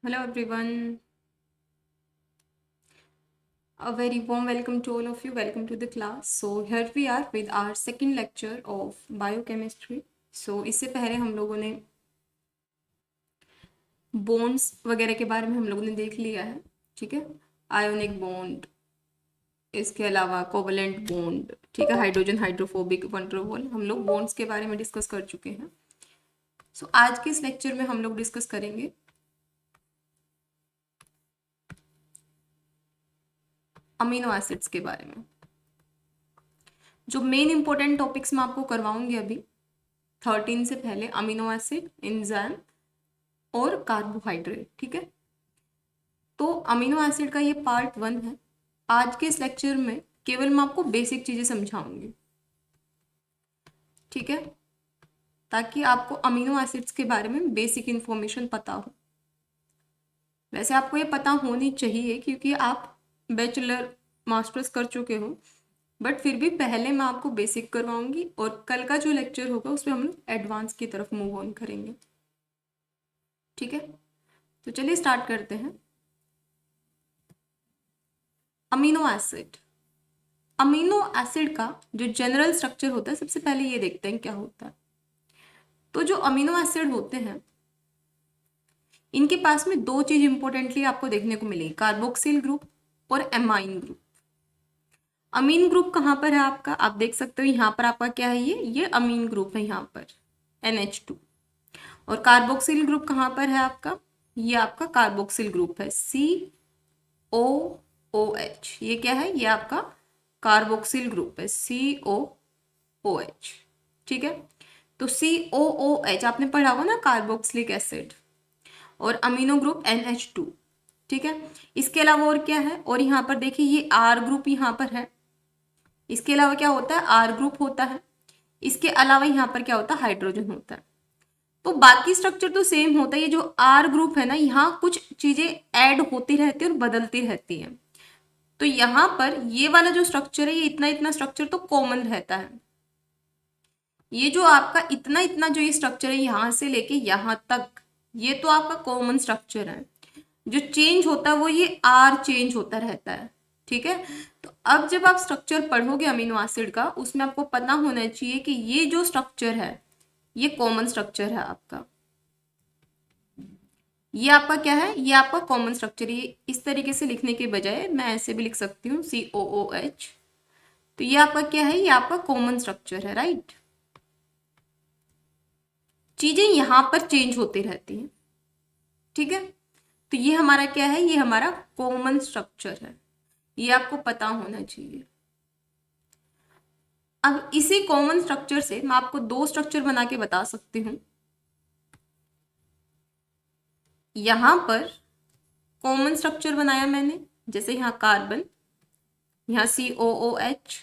Hello everyone, a very warm welcome to all of you. Welcome to the class. So here we are with our second lecture of biochemistry. So इससे पहले हम लोगों ने bonds वगैरह के बारे में हम लोगों ने देख लिया है, ठीक है। आयोनिक बॉन्ड, इसके अलावा कोवलेंट बॉन्ड, ठीक है, हाइड्रोजन हाइड्रोफोबिक वनडेरवाल, हम लोग बॉन्ड्स के बारे में डिस्कस कर चुके हैं। सो आज के इस लेक्चर में हम लोग डिस्कस करेंगे अमीनो एसिड्स के बारे में। जो मेन इंपॉर्टेंट टॉपिक्स मैं आपको करवाऊंगी अभी 13 से पहले, अमीनो एसिड, एंजाइम और कार्बोहाइड्रेट, ठीक है। तो अमीनो एसिड का ये पार्ट 1 है। आज के इस लेक्चर में केवल मैं आपको बेसिक चीजें समझाऊंगी, ठीक है, ताकि आपको अमीनो एसिड्स के बारे में बेसिक इंफॉर्मेशन पता हो। वैसे आपको ये पता होनी चाहिए क्योंकि आप बैचलर मास्टर्स कर चुके हो, बट फिर भी पहले मैं आपको बेसिक करवाऊंगी और कल का जो लेक्चर होगा उसमें हम लोग एडवांस की तरफ मूव ऑन करेंगे, ठीक है। तो चलिए स्टार्ट करते हैं। अमीनो एसिड, अमीनो एसिड का जो जनरल स्ट्रक्चर होता है, सबसे पहले ये देखते हैं क्या होता है। तो जो अमीनो एसिड होते हैं इनके पास में दो चीज इंपॉर्टेंटली आपको देखने को मिलेगी, कार्बोक्सिल ग्रुप और एमाइन ग्रुप। अमीन ग्रुप कहाँ पर है आपका, आप देख सकते हो यहाँ पर आपका क्या है, ये अमीन ग्रुप है यहाँ पर NH2। और कार्बोक्सिल ग्रुप कहाँ पर है आपका, ये आपका कार्बोक्सिल ग्रुप है COOH। ये क्या है, ये आपका कार्बोक्सिल ग्रुप है COOH, ठीक है। तो COOH आपने पढ़ा होगा ना, कार्बोक्सिलिक एसिड, और अमीनो ग्रुप NH2, ठीक है। इसके अलावा और क्या है, और यहाँ पर देखिए ये R ग्रुप यहाँ पर है। इसके अलावा क्या होता है, R ग्रुप होता है। इसके अलावा यहाँ पर क्या होता है, हाइड्रोजन होता है। तो बाकी स्ट्रक्चर तो सेम होता है, ये जो R ग्रुप है ना, यहाँ कुछ चीजें ऐड होती रहती है और बदलती रहती है। तो यहाँ पर ये वाला जो स्ट्रक्चर है, ये इतना इतना स्ट्रक्चर तो कॉमन रहता है। ये जो आपका इतना इतना जो ये स्ट्रक्चर है यहाँ से लेके यहाँ तक, ये तो आपका कॉमन स्ट्रक्चर है। जो चेंज होता है वो ये R चेंज होता रहता है, ठीक है। तो अब जब आप स्ट्रक्चर पढ़ोगे अमीनो एसिड का, उसमें आपको पता होना चाहिए कि ये जो स्ट्रक्चर है ये कॉमन स्ट्रक्चर है आपका। ये आपका क्या है, ये आपका कॉमन स्ट्रक्चर। ये इस तरीके से लिखने के बजाय मैं ऐसे भी लिख सकती हूँ COOH। तो ये आपका क्या है, ये आपका कॉमन स्ट्रक्चर है, राइट। चीजें यहां पर चेंज होती रहती हैं, ठीक है। तो ये हमारा क्या है, ये हमारा कॉमन स्ट्रक्चर है, ये आपको पता होना चाहिए। अब इसी कॉमन स्ट्रक्चर से मैं आपको दो स्ट्रक्चर बना के बता सकती हूँ। यहां पर कॉमन स्ट्रक्चर बनाया मैंने, जैसे यहाँ कार्बन, यहाँ COOH,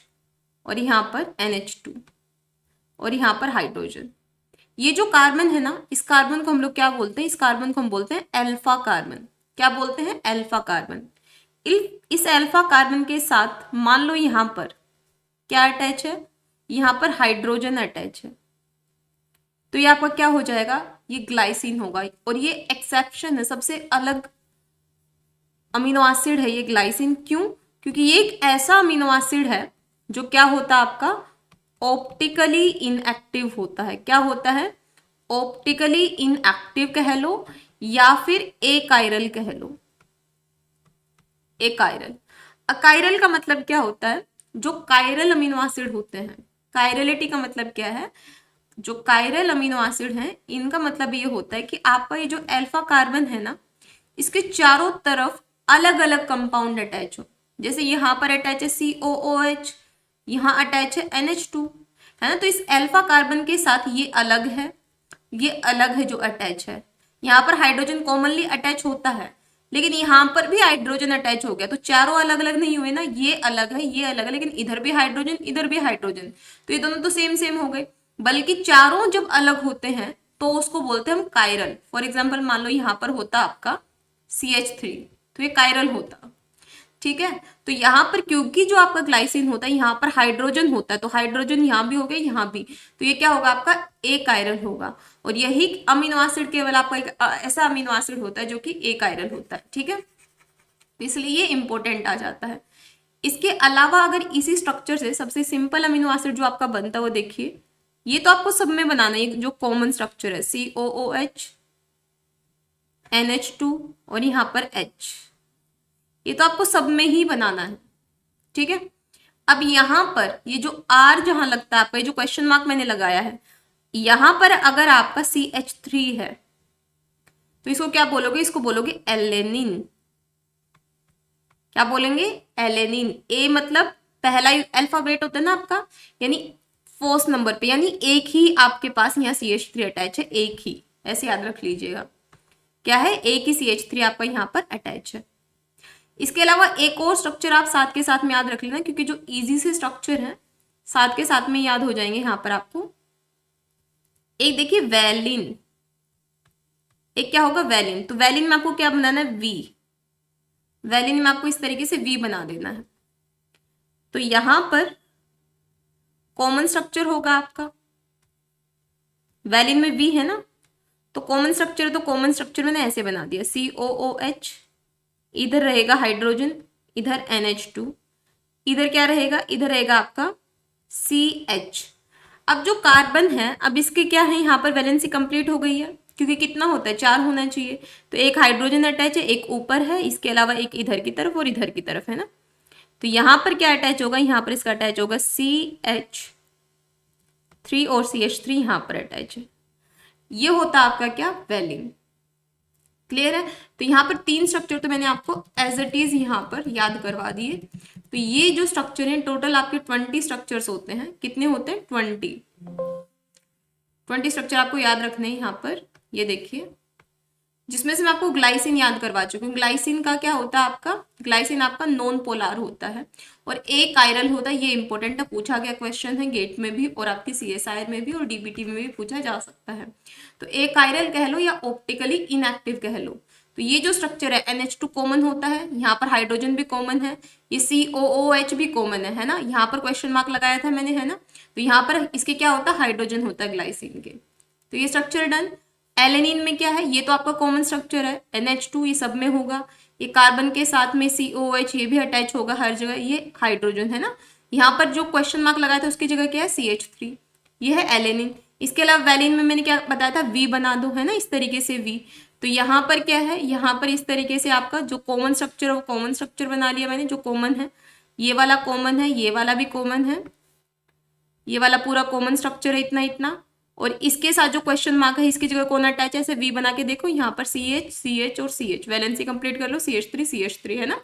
और यहाँ पर NH2, और यहाँ पर हाइड्रोजन। ये जो कार्बन है ना, इस कार्बन को हम लोग क्या बोलते हैं, इस कार्बन को हम बोलते हैं अल्फा कार्बन। क्या बोलते हैं, अल्फा कार्बन। इस अल्फा कार्बन के साथ मान लो यहाँ पर क्या अटैच है, यहाँ पर हाइड्रोजन अटैच है। तो ये आपका क्या हो जाएगा, ये ग्लाइसिन होगा। और ये एक्सेप्शन है, सबसे अलग अमीनो एसिड है ये ग्लाइसिन। क्यों, क्योंकि ये एक ऐसा अमीनो एसिड है जो क्या होता है आपका, ऑप्टिकली इनएक्टिव होता है। क्या होता है, ऑप्टिकली इनएक्टिव कह लो या फिर एकाइरल कह लो। एकाइरल, अकाइरल का मतलब क्या होता है, जो कायरल अमीनो एसिड होते हैं। कायरलिटी का मतलब क्या है, जो कायरल अमीनो एसिड हैं इनका मतलब ये होता है कि आपका ये जो अल्फा कार्बन है ना, इसके चारों तरफ अलग अलग कंपाउंड अटैच हो। जैसे यहाँ पर अटैच है COOH, यहाँ अटैच है NH2, है ना। तो इस अल्फा कार्बन के साथ ये अलग है, ये अलग है जो अटैच है। यहाँ पर हाइड्रोजन कॉमनली अटैच होता है, लेकिन यहाँ पर भी हाइड्रोजन अटैच हो गया। तो चारों अलग अलग नहीं हुए ना, ये अलग है, ये अलग है, लेकिन इधर भी हाइड्रोजन, इधर भी हाइड्रोजन, तो ये दोनों तो सेम सेम हो गए। बल्कि चारों जब अलग होते हैं तो उसको बोलते हैं हम कायरल। फॉर एग्जाम्पल मान लो यहाँ पर होता आपका CH3, तो ये कायरल होता, ठीक है। तो यहाँ पर क्योंकि जो आपका ग्लाइसिन होता है यहाँ पर हाइड्रोजन होता है, तो हाइड्रोजन यहाँ भी हो गया, यहाँ भी, तो ये क्या होगा आपका एकाइरल होगा। और यही अमीनो एसिड केवल आपका एक ऐसा अमीनो एसिड होता है जो कि एक आयरन होता है, ठीक है। तो इसलिए ये इंपॉर्टेंट आ जाता है। इसके अलावा अगर इसी स्ट्रक्चर से सबसे सिंपल अमीनो एसिड जो आपका बनता है वो देखिए, ये तो आपको सब में बनाना है, जो कॉमन स्ट्रक्चर है COOH NH2 और यहाँ पर H, ये तो आपको सब में ही बनाना है, ठीक है। अब यहाँ पर ये जो R जहां लगता है आपका, ये जो क्वेश्चन मार्क मैंने लगाया है, यहां पर अगर आपका CH3 है तो इसको क्या बोलोगे, इसको बोलोगे एलेनिन। क्या बोलेंगे, एलेनिन। ए मतलब पहला अल्फाबेट होता है ना आपका, यानी फोर्थ नंबर पे, यानी एक ही आपके पास यहाँ CH3 अटैच है, एक ही, ऐसे याद रख लीजिएगा। क्या है, एक ही CH3 आपका यहाँ पर अटैच है। इसके अलावा एक और स्ट्रक्चर आप साथ के साथ में याद रख लेना, क्योंकि जो इजी से स्ट्रक्चर है साथ के साथ में याद हो जाएंगे यहाँ पर आपको। एक देखिए वैलिन, एक क्या होगा वैलिन। तो वैलिन में आपको क्या बनाना है, वी। वैलिन में आपको इस तरीके से वी बना देना है। तो यहां पर कॉमन स्ट्रक्चर होगा आपका, वैलिन में वी है ना, तो कॉमन स्ट्रक्चर, तो कॉमन स्ट्रक्चर मैंने ऐसे बना दिया COOH, इधर रहेगा हाइड्रोजन, इधर NH2, इधर क्या रहेगा, इधर रहेगा आपका CH। अब जो कार्बन है, अब इसके क्या है, यहाँ पर वैलेंसी कंप्लीट हो गई है, क्योंकि कितना होता है, 4 होना चाहिए। तो एक हाइड्रोजन अटैच है, एक ऊपर है, इसके अलावा एक इधर की तरफ और इधर की तरफ है ना। तो यहाँ पर क्या अटैच होगा, यहाँ पर इसका अटैच होगा CH3 और CH3 यहाँ पर अटैच है। ये होता है आपका क्या, वैलिन। क्लियर है। तो यहाँ पर 3 स्ट्रक्चर तो मैंने आपको एज इट इज यहाँ पर याद करवा दिए। तो ये जो स्ट्रक्चर है टोटल आपके 20 स्ट्रक्चर्स होते हैं। कितने होते हैं, 20 स्ट्रक्चर आपको याद रखने हैं यहाँ पर। ये देखिए, जिसमें से मैं आपको ग्लाइसिन याद करवा चुकी हूँ। ग्लाइसिन का क्या होता है आपका, ग्लाइसिन आपका नॉन पोलर होता है और एक कायरल होता है। ये इंपॉर्टेंट है, पूछा गया क्वेश्चन है गेट में भी और आपकी CSIR में भी और DBT में भी पूछा जा सकता है। तो एक कायरल कह लो या ऑप्टिकली इनएक्टिव कह लो। तो ये जो स्ट्रक्चर है NH2 कॉमन होता है, यहाँ पर हाइड्रोजन भी कॉमन है, ये COOH भी कॉमन है ना। यहाँ पर क्वेश्चन मार्क लगाया था मैंने, है ना। तो यहाँ पर इसके क्या होता है, हाइड्रोजन होता है ग्लाइसिन के। तो ये स्ट्रक्चर डन। एलेनिन में क्या है, ये तो आपका कॉमन स्ट्रक्चर है, NH2 ये सब में होगा। ये कार्बन के साथ में COOH ये भी अटैच होगा हर जगह, ये हाइड्रोजन है ना। यहाँ पर जो क्वेश्चन मार्क लगाया था उसकी जगह क्या है, CH3, ये है एलेनिन। इसके अलावा वैलिन में मैंने क्या बताया था, वी बना दो, है ना, इस तरीके से वी। तो यहाँ पर क्या है, यहाँ पर इस तरीके से आपका जो कॉमन स्ट्रक्चर है वो कॉमन स्ट्रक्चर बना लिया मैंने, जो कॉमन है। ये वाला कॉमन है, ये वाला भी कॉमन है, ये वाला पूरा कॉमन स्ट्रक्चर है, इतना इतना। और इसके साथ जो क्वेश्चन मार्क है इसकी जगह कौन अटैच है, ऐसे वी बना के देखो, यहाँ पर CH और CH, वैलेंसी कंप्लीट कर लो, CH3 है ना।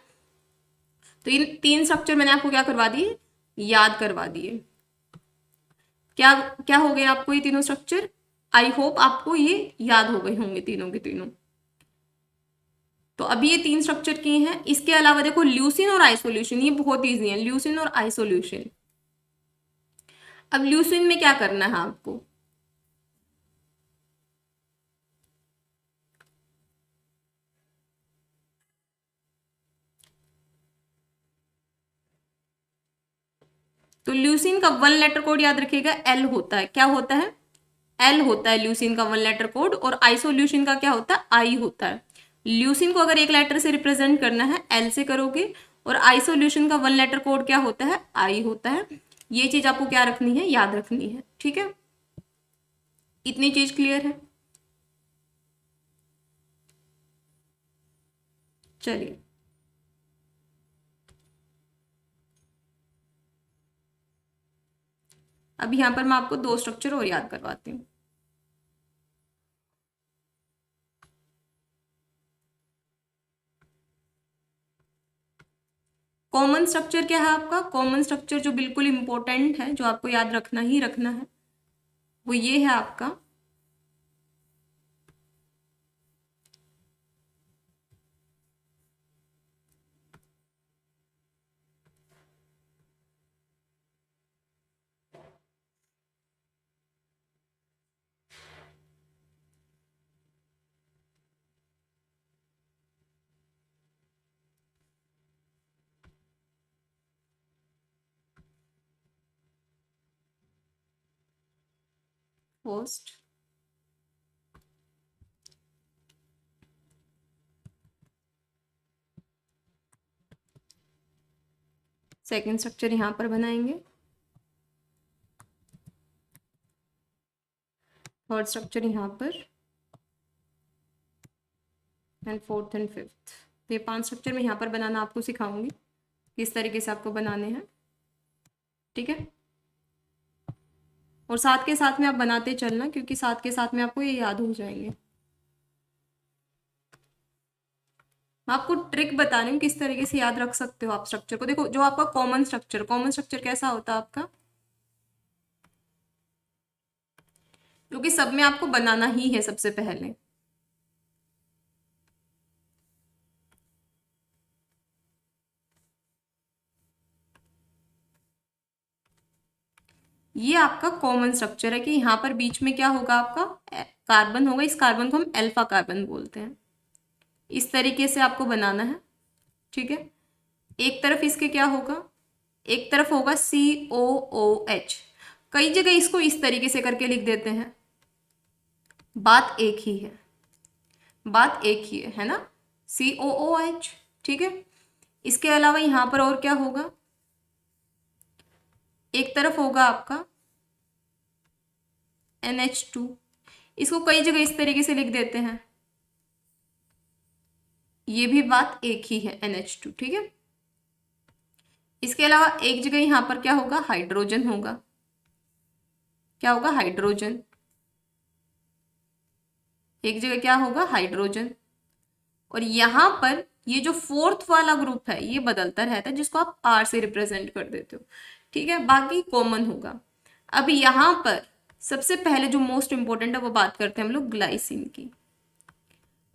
तो इन 3 स्ट्रक्चर मैंने आपको क्या करवा दिए, याद करवा दिए। क्या क्या हो गए आपको ये तीनों स्ट्रक्चर, आई होप आपको ये याद हो गए होंगे तीनों के तीनों। तो अभी ये 3 स्ट्रक्चर किए हैं। इसके अलावा देखो ल्यूसिन और आइसोल्यूशन, ये बहुत ईजी है, ल्यूसिन और आइसोल्यूशन। अब ल्यूसिन में क्या करना है आपको, तो ल्यूसिन का 1 लेटर कोड याद रखिएगा, एल होता है। क्या होता है, एल होता है ल्यूसिन का 1 लेटर कोड। और आइसोल्यूशन का क्या होता है, आई होता है। ल्यूसिन को अगर एक लेटर से रिप्रेजेंट करना है एल से करोगे, और आइसोल्यूशन का 1 लेटर कोड क्या होता है, आई होता है। ये चीज आपको क्या रखनी है, याद रखनी है, ठीक है। इतनी चीज क्लियर है। चलिए, अब यहाँ पर मैं आपको 2 स्ट्रक्चर और याद करवाती हूँ। कॉमन स्ट्रक्चर क्या है आपका, कॉमन स्ट्रक्चर जो बिल्कुल इंपॉर्टेंट है, जो आपको याद रखना ही रखना है, वो ये है आपका फर्स्ट, सेकेंड स्ट्रक्चर यहाँ पर बनाएंगे, थर्ड स्ट्रक्चर यहाँ पर, एंड फोर्थ एंड फिफ्थ। तो ये 5 स्ट्रक्चर मैं यहाँ पर बनाना आपको सिखाऊंगी, किस तरीके से आपको बनाने हैं, ठीक है। और साथ के साथ में आप बनाते चलना, क्योंकि साथ के साथ में आपको ये याद हो जाएंगे। मैं आपको ट्रिक बता रही हूँ किस तरीके से याद रख सकते हो आप स्ट्रक्चर को। देखो, जो आपका कॉमन स्ट्रक्चर कैसा होता है आपका, क्योंकि सब में आपको बनाना ही है सबसे पहले। ये आपका कॉमन स्ट्रक्चर है कि यहाँ पर बीच में क्या होगा, आपका कार्बन होगा। इस कार्बन को हम अल्फा कार्बन बोलते हैं। इस तरीके से आपको बनाना है, ठीक है। एक तरफ इसके क्या होगा, एक तरफ होगा COOH। कई जगह इसको इस तरीके से करके लिख देते हैं, बात एक ही है, बात एक ही है ना, COOH, ठीक है। इसके अलावा यहाँ पर और क्या होगा, एक तरफ होगा आपका NH2। इसको कई जगह इस तरीके से लिख देते हैं, ये भी बात एक ही है, NH2, ठीक है। इसके अलावा एक जगह यहाँ पर क्या होगा, हाइड्रोजन होगा। क्या होगा, हाइड्रोजन। एक जगह क्या होगा, हाइड्रोजन। और यहाँ पर ये जो फोर्थ वाला ग्रुप है ये बदलता रहता है, जिसको आप R से रिप्रेजेंट कर देते हो, ठीक है। बाकी कॉमन होगा। अब यहाँ पर सबसे पहले जो मोस्ट इंपॉर्टेंट है वो बात करते हैं हम लोग ग्लाइसिन की।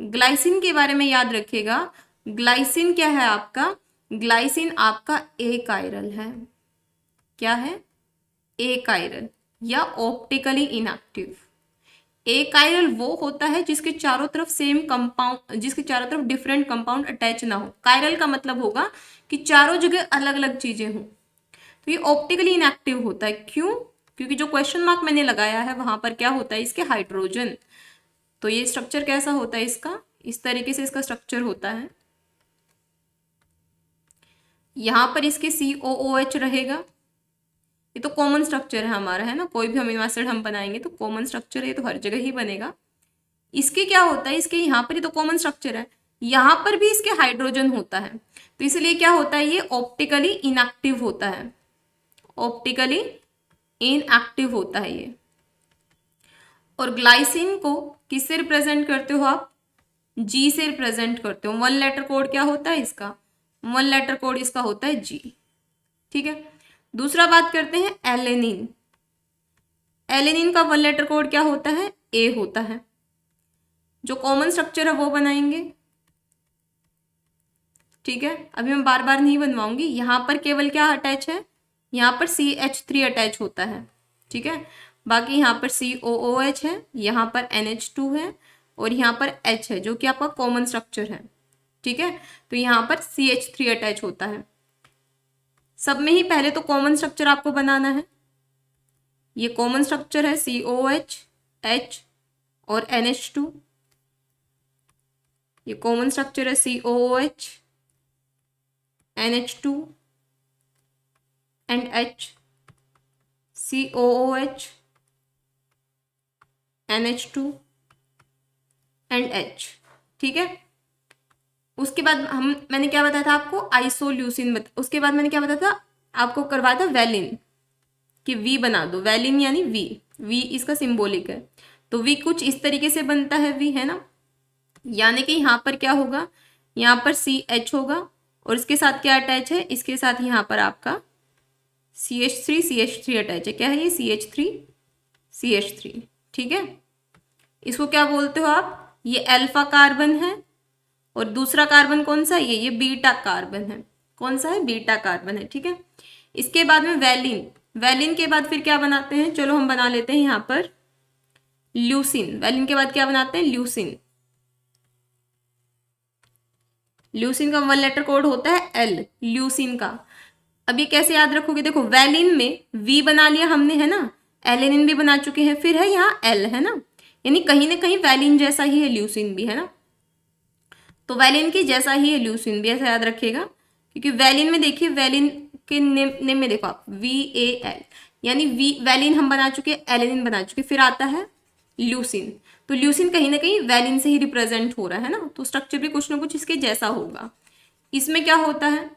ग्लाइसिन के बारे में याद रखिएगा, ग्लाइसिन क्या है आपका, ग्लाइसिन आपका अकायरल है। क्या है, अकायरल या ऑप्टिकली इनएक्टिव। अकायरल वो होता है जिसके चारों तरफ सेम कंपाउंड, जिसके चारों तरफ डिफरेंट कंपाउंड अटैच ना हो। कायरल का मतलब होगा कि चारों जगह अलग अलग चीजें हों। तो ये ऑप्टिकली इनएक्टिव होता है। क्यों, क्योंकि जो क्वेश्चन मार्क मैंने लगाया है वहां पर क्या होता है, इसके हाइड्रोजन। तो ये स्ट्रक्चर कैसा होता है इसका, इस तरीके से इसका स्ट्रक्चर होता है। यहां पर इसके COOH रहेगा। ये तो कॉमन स्ट्रक्चर है हमारा, है ना। कोई भी अमीनो एसिड हम बनाएंगे तो कॉमन स्ट्रक्चर है, तो हर जगह ही बनेगा। इसके क्या होता है, इसके यहाँ पर ही तो कॉमन स्ट्रक्चर है, यहाँ पर भी इसके हाइड्रोजन होता है। तो इसलिए क्या होता है, ये ऑप्टिकली इनएक्टिव होता है, ऑप्टिकली इनएक्टिव होता है ये। और ग्लाइसिन को किससे रिप्रेजेंट करते हो आप, G से रिप्रेजेंट करते हो। 1 लेटर कोड क्या होता है इसका, 1 लेटर कोड इसका होता है G, ठीक है। दूसरा बात करते हैं एलेनिन। एलेनिन का 1 लेटर कोड क्या होता है, A होता है। जो कॉमन स्ट्रक्चर है वो बनाएंगे, ठीक है। अभी मैं बार बार नहीं बनवाऊंगी। यहां पर केवल क्या अटैच है, यहाँ पर CH3 अटैच होता है, ठीक है। बाकी यहाँ पर COOH है, यहाँ पर NH2 है, और यहाँ पर H है जो कि आपका कॉमन स्ट्रक्चर है, ठीक है। तो यहाँ पर CH3 अटैच होता है। सब में ही पहले तो कॉमन स्ट्रक्चर आपको बनाना है। ये कॉमन स्ट्रक्चर है COOH, H और NH2। ये कॉमन स्ट्रक्चर है COOH, NH2 and H, COOH, NH2 and H, ठीक है। उसके बाद मैंने क्या बताया था आपको, आइसोल्यूसिन उसके बाद मैंने क्या बताया था आपको, करवाया था वैलिन, कि V बना दो। वैलिन यानी V इसका सिंबॉलिक है। तो V कुछ इस तरीके से बनता है, V है ना। यानी कि यहाँ पर क्या होगा, यहाँ पर CH होगा, और इसके साथ क्या अटैच है, इसके साथ यहाँ पर आपका CH3 अटैच है। क्या है ये, CH3, ठीक है। इसको क्या बोलते हो आप, ये अल्फा कार्बन है, और दूसरा कार्बन कौन सा है, ये बीटा कार्बन है। कौन सा है, बीटा कार्बन है, ठीक है। इसके बाद में वैलिन, वैलिन के बाद फिर क्या बनाते हैं, चलो हम बना लेते हैं यहाँ पर ल्यूसिन। वैलिन के बाद क्या बनाते हैं, ल्यूसिन। ल्यूसिन का 1 लेटर कोड होता है L, ल्यूसिन का। अब ये कैसे याद रखोगे, देखो वैलिन में V बना लिया हमने, है ना। एलेनिन भी बना चुके हैं, फिर है यहाँ L, है ना। यानी कहीं ना कहीं वैलिन जैसा ही है ल्यूसिन भी, है ना। तो वैलिन की जैसा ही है ल्यूसिन भी, ऐसा याद रखिएगा। क्योंकि वैलिन में देखिए, वैलिन के नेम में देखो आप VAL, यानी वैलिन हम बना चुके, एलेनिन बना चुके, फिर आता है ल्यूसिन। तो ल्यूसिन कहीं ना कहीं वैलिन से ही रिप्रेजेंट हो रहा है ना, तो स्ट्रक्चर भी कुछ ना कुछ इसके जैसा होगा। इसमें क्या होता है,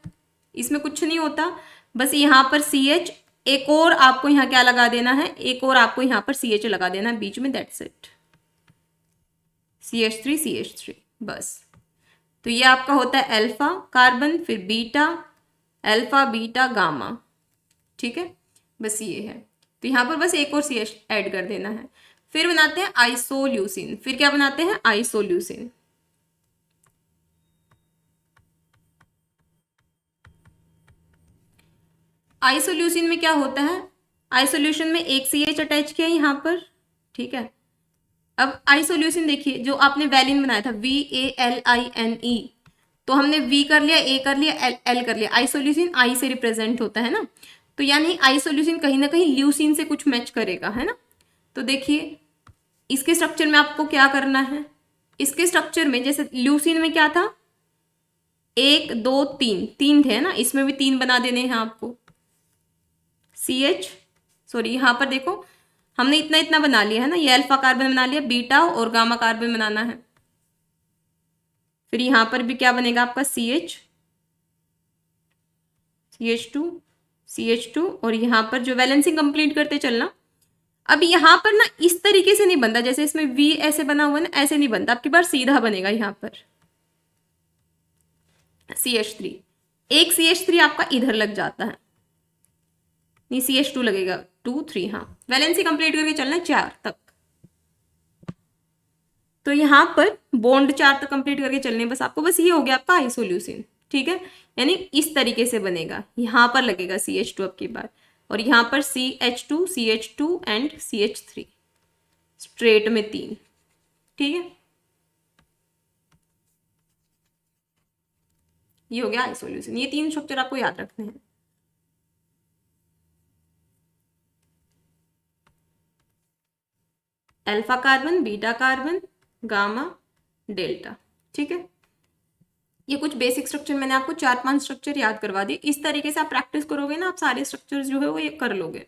इसमें कुछ नहीं होता, बस यहाँ पर CH, एक और आपको यहाँ क्या लगा देना है, एक और आपको यहाँ पर CH लगा देना है बीच में, दैट्स इट, CH3 बस। तो ये आपका होता है अल्फा कार्बन, फिर बीटा, अल्फा बीटा गामा, ठीक है, बस ये है। तो यहाँ पर बस एक और CH ऐड कर देना है। फिर बनाते हैं आइसोल्यूसिन, फिर क्या बनाते हैं, आइसोल्यूसिन। आइसोल्यूसिन में क्या होता है, आइसोल्यूशन में एक CH अटैच किया यहाँ पर, ठीक है। अब आइसोल्यूसिन देखिए, जो आपने वैलिन बनाया था VALINE, तो हमने V कर लिया, A कर लिया, L कर लिया, आइसोल्यूसिन I से रिप्रेजेंट होता है ना, तो यानी आइसोल्यूसिन कहीं ना कहीं ल्यूसिन से कुछ मैच करेगा, है ना। तो देखिए इसके स्ट्रक्चर में आपको क्या करना है, इसके स्ट्रक्चर में जैसे ल्यूसिन में क्या था, 1 2 3 3 थे ना, इसमें भी 3 बना देने हैं आपको, CH, सॉरी यहाँ पर देखो हमने इतना इतना बना लिया है ना, ये अल्फा कार्बन बना लिया, बीटा और गामा कार्बन बनाना है। फिर यहाँ पर भी क्या बनेगा आपका CH2 और यहाँ पर जो वैलेंसिंग कंप्लीट करते चलना। अब यहाँ पर ना इस तरीके से नहीं बनता, जैसे इसमें V ऐसे बना हुआ है ना, ऐसे नहीं बनता, आपके पास सीधा बनेगा यहाँ पर CH3, एक CH3 आपका इधर लग जाता है, नहीं CH2 लगेगा, 2 3, हाँ वैलेंसी कंप्लीट करके चलना है 4 तक। तो यहाँ पर बॉन्ड 4 तक कंप्लीट करके चलने बस आपको, बस ये हो गया आपका आइसोल्यूसिन, ठीक है। यानी इस तरीके से बनेगा, यहाँ पर लगेगा CH2 अब की बार, और यहाँ पर CH2 एंड CH3 स्ट्रेट में 3, ठीक है। ये हो गया आइसोल्यूसिन, ये 3 स्ट्रक्चर आपको याद रखने हैं। Alpha carbon, beta carbon, gamma, delta, ठीक है। ये कुछ बेसिक स्ट्रक्चर मैंने आपको 4-5 स्ट्रक्चर याद करवा दिए, इस तरीके से आप प्रैक्टिस करोगे ना, आप सारे स्ट्रक्चर्स जो है वो ये कर लोगे।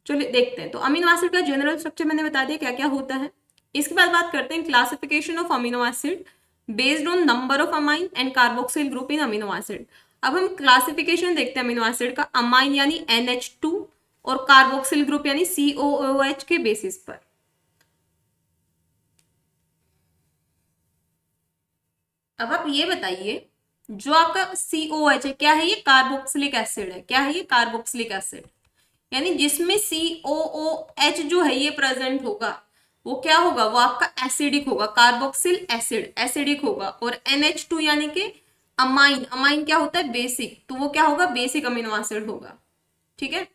चलिए देखते हैं, तो अमीनो एसिड का जनरल स्ट्रक्चर मैंने बता दिया क्या क्या होता है। इसके बाद बात करते हैं classification of amino acid based on number of amine and carboxyl group in amino acid. अब हम क्लासिफिकेशन देखते हैं अमीनो एसिड का, अमाइन यानी NH2 और कार्बोक्सिल ग्रुप यानी COOH के बेसिस पर। अब आप ये बताइए, जो आपका COH है क्या है, ये कार्बोक्सिलिक एसिड है, क्या है ये, कार्बोक्सिलिक एसिड, यानी जिसमें COOH जो है ये प्रेजेंट होगा, वो क्या होगा, वो आपका एसिडिक होगा, कार्बोक्सिल एसिड एसिडिक होगा। और NH2 यानी कि अमाइन, अमाइन क्या होता है, बेसिक, तो वो क्या होगा, बेसिक अमीनो एसिड होगा, ठीक है।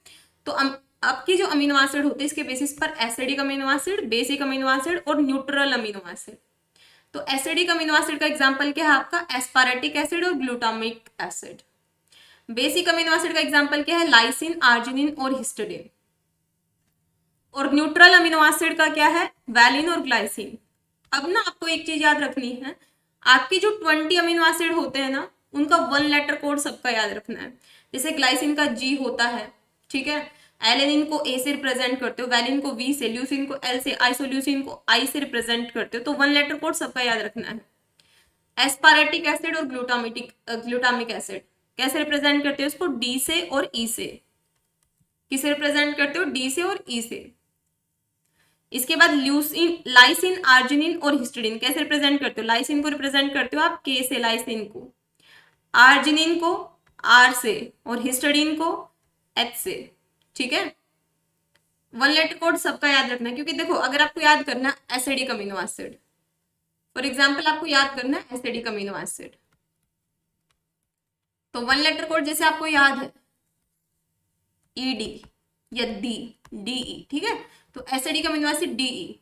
तो आपकी जो अमीनो एसिड होते हैं इसके बेसिस पर acidic amino acid, basic amino acid और न्यूट्रल अमीनो एसिड। तो एसिडिक अमीनो एसिड का एग्जांपल क्या है आपका, एस्पारेटिक एसिड और glutamic acid. Basic amino acid का एग्जांपल क्या है, लाइसिन, आर्जिनिन और हिस्टिडीन। और न्यूट्रल अमीनो एसिड का क्या है, वैलिन और ग्लाइसिन। अब ना आपको एक चीज याद रखनी है, आपके जो 20 अमीनो एसिड होते हैं ना, उनका 1 लेटर कोड सबका याद रखना है। जैसे ग्लाइसिन का G होता है, ठीक है, एलेनिन को A से रिप्रेजेंट करते हो, वैलिन को V से, ल्यूसिन को L से, आइसोल्यूसिन को I से रिप्रेजेंट करते हो, तो 1 लेटर कोड सबका याद रखना है। एस्पारेटिक एसिड और ग्लूटामिक एसिड कैसे रिप्रेजेंट करते हो इसको, D से और E से। किसे रिप्रेजेंट करते हो, D से और E से। इसके बाद ल्यूसिन, लाइसिन, आर्जिनिन और हिस्टिडीन कैसे रिप्रेजेंट करते हो, लाइसिन को रिप्रेजेंट करते हो आप K से, लाइसिन को, आर्जिनिन को R से और हिस्टिडीन को H से, ठीक है। 1 लेटर कोड सबका याद रखना है, क्योंकि देखो अगर आपको याद करना acidic amino acid, for example आपको याद करना है एसिडिक अमीनो एसिड, तो 1 लेटर कोड जैसे आपको याद है ED या DE, ठीक है। तो एसिडिक अमीनो एसिड DE,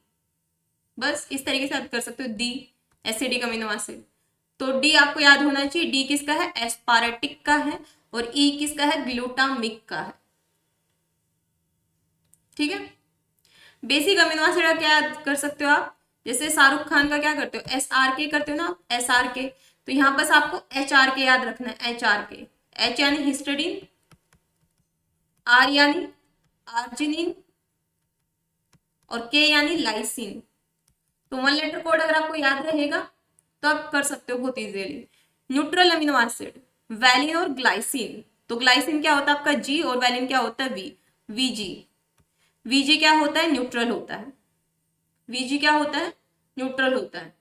बस इस तरीके से याद कर सकते हो, D एसिडिक अमीनो एसिड। तो D आपको याद होना चाहिए, D किसका है, एस्पारेटिक का है, और E किसका है, ग्लूटामिक का है, ठीक है। बेसिक अमीनो एसिड का क्या याद कर सकते हो आप, जैसे शाहरुख खान का क्या करते हो, SRK करते हो ना, SRK, तो यहाँ बस आपको HRK याद रखना है, HRK H यानी हिस्टडीन, R यानी आर्जिनिन और K यानी लाइसिन। तो 1 लेटर कोड अगर आपको याद रहेगा तो आप कर सकते हो बहुत easily. Neutral amino acid valine और ग्लाइसिन। तो ग्लाइसिन क्या होता है आपका G और वैलिन क्या होता है V। VG, VG क्या होता है, न्यूट्रल होता है। VG क्या होता है, न्यूट्रल होता है।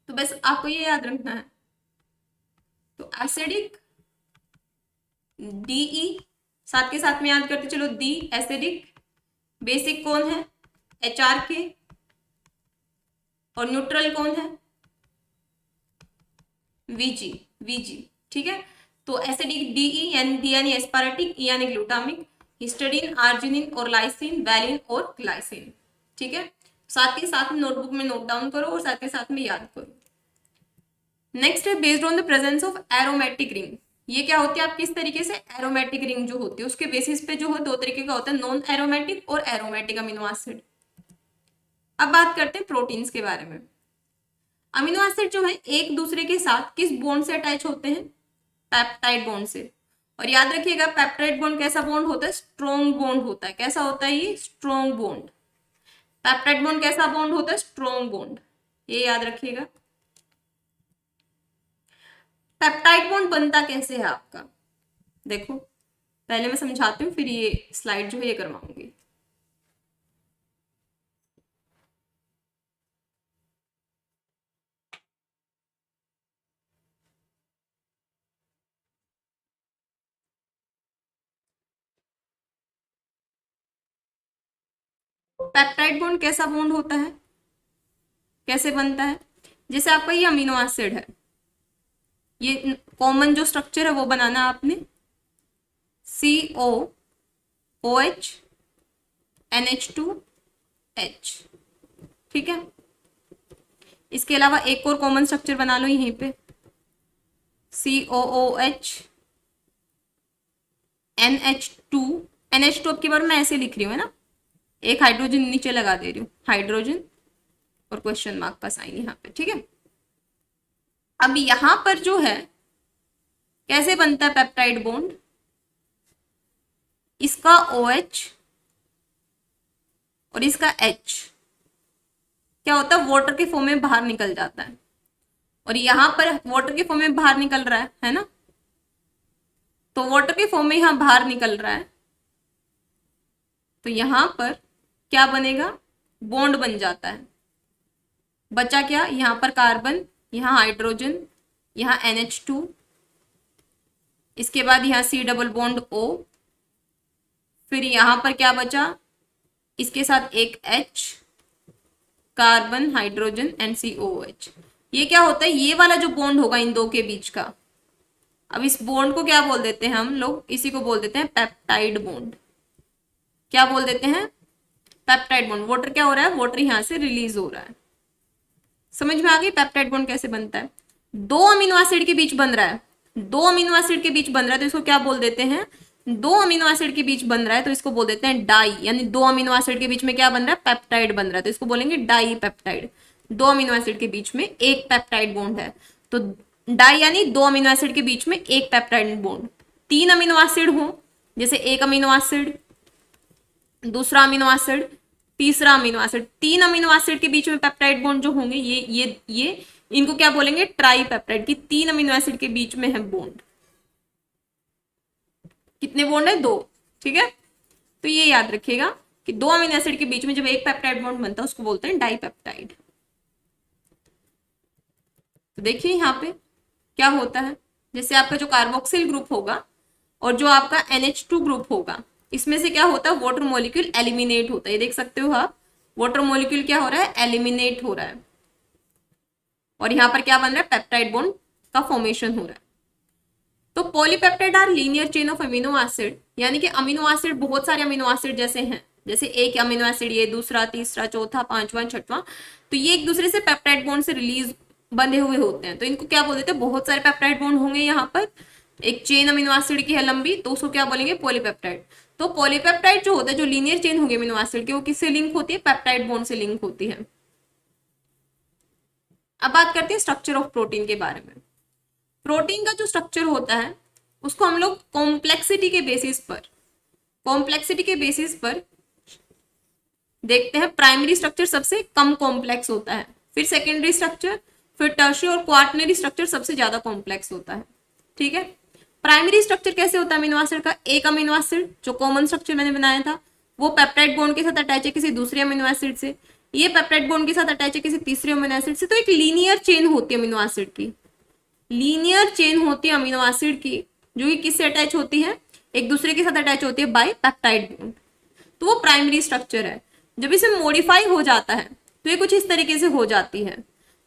तो बस आपको ये याद रखना है। तो एसिडिक DE, साथ के साथ में याद करते चलो डी एसिडिक। बेसिक कौन है, HRK। और न्यूट्रल कौन है, VG, VG। ठीक है, तो एसिडिक DE यानी D यानी एस्पारेटिक, E यानी ग्लूटामिक, हिस्टडीन, आर्जिनिन और लाइसिन, वैलिन और ग्लाइसिन। ठीक है, साथ के साथ में नोटबुक में नोट डाउन करो और साथ के साथ में याद करो। नेक्स्ट है based on the presence of aromatic ring. ये क्या होती है आप किस तरीके से, एरोमेटिक रिंग जो होती है उसके बेसिस पे जो है दो तरीके का होता है, नॉन एरोमेटिक और एरोमेटिक अमीनो एसिड। अब बात करते हैं प्रोटीन्स के बारे में। अमीनो एसिड जो है एक दूसरे के साथ किस बॉन्ड से अटैच होते हैं, पेप्टाइड बॉन्ड से। और याद रखिएगा पेप्टाइड बॉन्ड कैसा बॉन्ड होता है, स्ट्रॉन्ग बॉन्ड होता है। कैसा होता है ये, स्ट्रॉन्ग बॉन्ड। पेप्टाइड बॉन्ड कैसा बॉन्ड होता है, स्ट्रॉन्ग बॉन्ड, ये याद रखिएगा। पेप्टाइड बॉन्ड बनता कैसे है आपका, देखो पहले मैं समझाती हूँ फिर ये स्लाइड जो है ये करवाऊंगी। पेप्टाइड बॉन्ड कैसा बॉन्ड होता है, कैसे बनता है, जैसे आपका ये अमीनो एसिड है, ये कॉमन जो स्ट्रक्चर है वो बनाना है आपने, COOH NH2H। ठीक है, इसके अलावा एक और कॉमन स्ट्रक्चर बना लो यहीं पे, COOH NH2 अब की बार मैं ऐसे लिख रही हूँ है ना, एक हाइड्रोजन नीचे लगा दे रही हूँ, हाइड्रोजन और क्वेश्चन मार्क का साइन यहाँ पे। ठीक है, अब यहां पर जो है कैसे बनता है पेप्टाइड बॉन्ड, इसका OH और इसका H क्या होता है, वाटर के फॉर्म में बाहर निकल जाता है। और यहां पर वाटर के फॉर्म में बाहर निकल रहा है ना, तो वाटर के फॉर्म में यहां बाहर निकल रहा है, तो यहां पर क्या बनेगा, बॉन्ड बन जाता है। बचा क्या, यहां पर कार्बन, यहां हाइड्रोजन, यहां NH2, इसके बाद यहां C डबल बॉन्ड O, फिर यहां पर क्या बचा, इसके साथ एक H, carbon, hydrogen and COOH। ये क्या होता है, ये वाला जो बॉन्ड होगा इन दो के बीच का, अब इस बॉन्ड को क्या बोल देते हैं हम लोग, इसी को बोल देते हैं पेप्टाइड बॉन्ड। क्या बोल देते हैं, पेप्टाइड बॉन्ड। वाटर क्या हो रहा है, वाटर यहां से रिलीज हो रहा है। समझ में आ गई पेप्टाइड बॉन्ड कैसे बनता है, दो अमीनो एसिड के बीच बन रहा है, दो अमीनो एसिड के बीच बन रहा है तो इसको क्या बोल देते हैं, दो अमीनो एसिड के बीच बन रहा है तो इसको बोल देते हैं डाई, यानी दो अमीनो एसिड के बीच में क्या बन रहा है, पेप्टाइड बन रहा है तो इसको बोलेंगे डाई पेप्टाइड। दो अमीनो एसिड के बीच में एक पेप्टाइड बॉन्ड है तो डाई यानी दो अमीनो एसिड के बीच में एक पेप्टाइड बॉन्ड। तीन अमीनो एसिड हो, जैसे एक अमीनो एसिड, दूसरा अमीनो एसिड, तीसरा अमीनो एसिड, तीन अमीनो एसिड के बीच में पेप्टाइड बॉन्ड जो होंगे ये इनको क्या बोलेंगे, ट्राई पेप्टाइड, की तीन अमीनो एसिड के बीच में है बॉन्ड। कितने बॉन्ड है, दो। ठीक है, तो ये याद रखिएगा कि दो अमीनो एसिड के बीच में जब एक पेप्टाइड बॉन्ड बनता है उसको बोलते हैं डाइपेप्टाइड। तो देखिए यहाँ पे क्या होता है, जैसे आपका जो कार्बोक्सिल ग्रुप होगा और जो आपका NH2 ग्रुप होगा, इसमें से क्या होता है, वाटर मॉलिक्यूल एलिमिनेट होता है। ये देख सकते हो आप, वाटर मॉलिक्यूल क्या हो रहा है, एलिमिनेट हो रहा है, और यहाँ पर क्या बन रहा है, पेप्टाइड बॉन्ड का फॉर्मेशन हो रहा है। तो polypeptide are linear chain of amino acid, यानी कि अमीनो एसिड बहुत सारे अमीनो एसिड जैसे हैं, जैसे एक अमीनो एसिड ये, दूसरा, तीसरा, चौथा, पांचवा, छठवां, तो ये एक दूसरे से पेप्टाइड बॉन्ड से रिलीज बंधे हुए होते हैं, तो इनको क्या बोल देते हैं, बहुत सारे पेप्टाइड बॉन्ड होंगे यहाँ पर, एक चेन अमीनो एसिड की है लंबी, तो उसको क्या बोलेंगे, पॉलीपेप्टाइड। तो पॉलीपेप्टाइड जो होता है, जो लीनियर चेन होगी अमीनो एसिड की, वो किससे लिंक होती है, पेप्टाइड बॉन्ड से लिंक होती है। अब बात करते हैं स्ट्रक्चर ऑफ प्रोटीन के बारे में। प्रोटीन का जो स्ट्रक्चर होता है उसको हम लोग कॉम्प्लेक्सिटी के बेसिस पर देखते हैं। प्राइमरी स्ट्रक्चर सबसे कम कॉम्प्लेक्स होता है, फिर सेकेंडरी स्ट्रक्चर, फिर टर्शियरी और क्वार्टनरी स्ट्रक्चर सबसे ज्यादा कॉम्प्लेक्स होता है। ठीक है, प्राइमरी स्ट्रक्चर कैसे होता है अमीनो एसिड का? एक अमीनो एसिड जो कॉमन स्ट्रक्चर मैंने बनाया था वो पेप्टाइड बॉन्ड के साथ अटैच है किसी दूसरे अमीनो एसिड से, ये पेप्टाइड बॉन्ड के साथ अटैच है किसी तीसरे अमीनो एसिड से, तो एक लीनियर चेन होती है अमीनो एसिड की, लीनियर चेन होती है अमीनो एसिड की, जो कि किससे अटैच होती है? एक दूसरे के साथ अटैच होती है बाय पेप्टाइड बॉन्ड। तो वो प्राइमरी स्ट्रक्चर है। जब इसे मॉडिफाई हो जाता है तो ये कुछ इस तरीके से हो जाती है,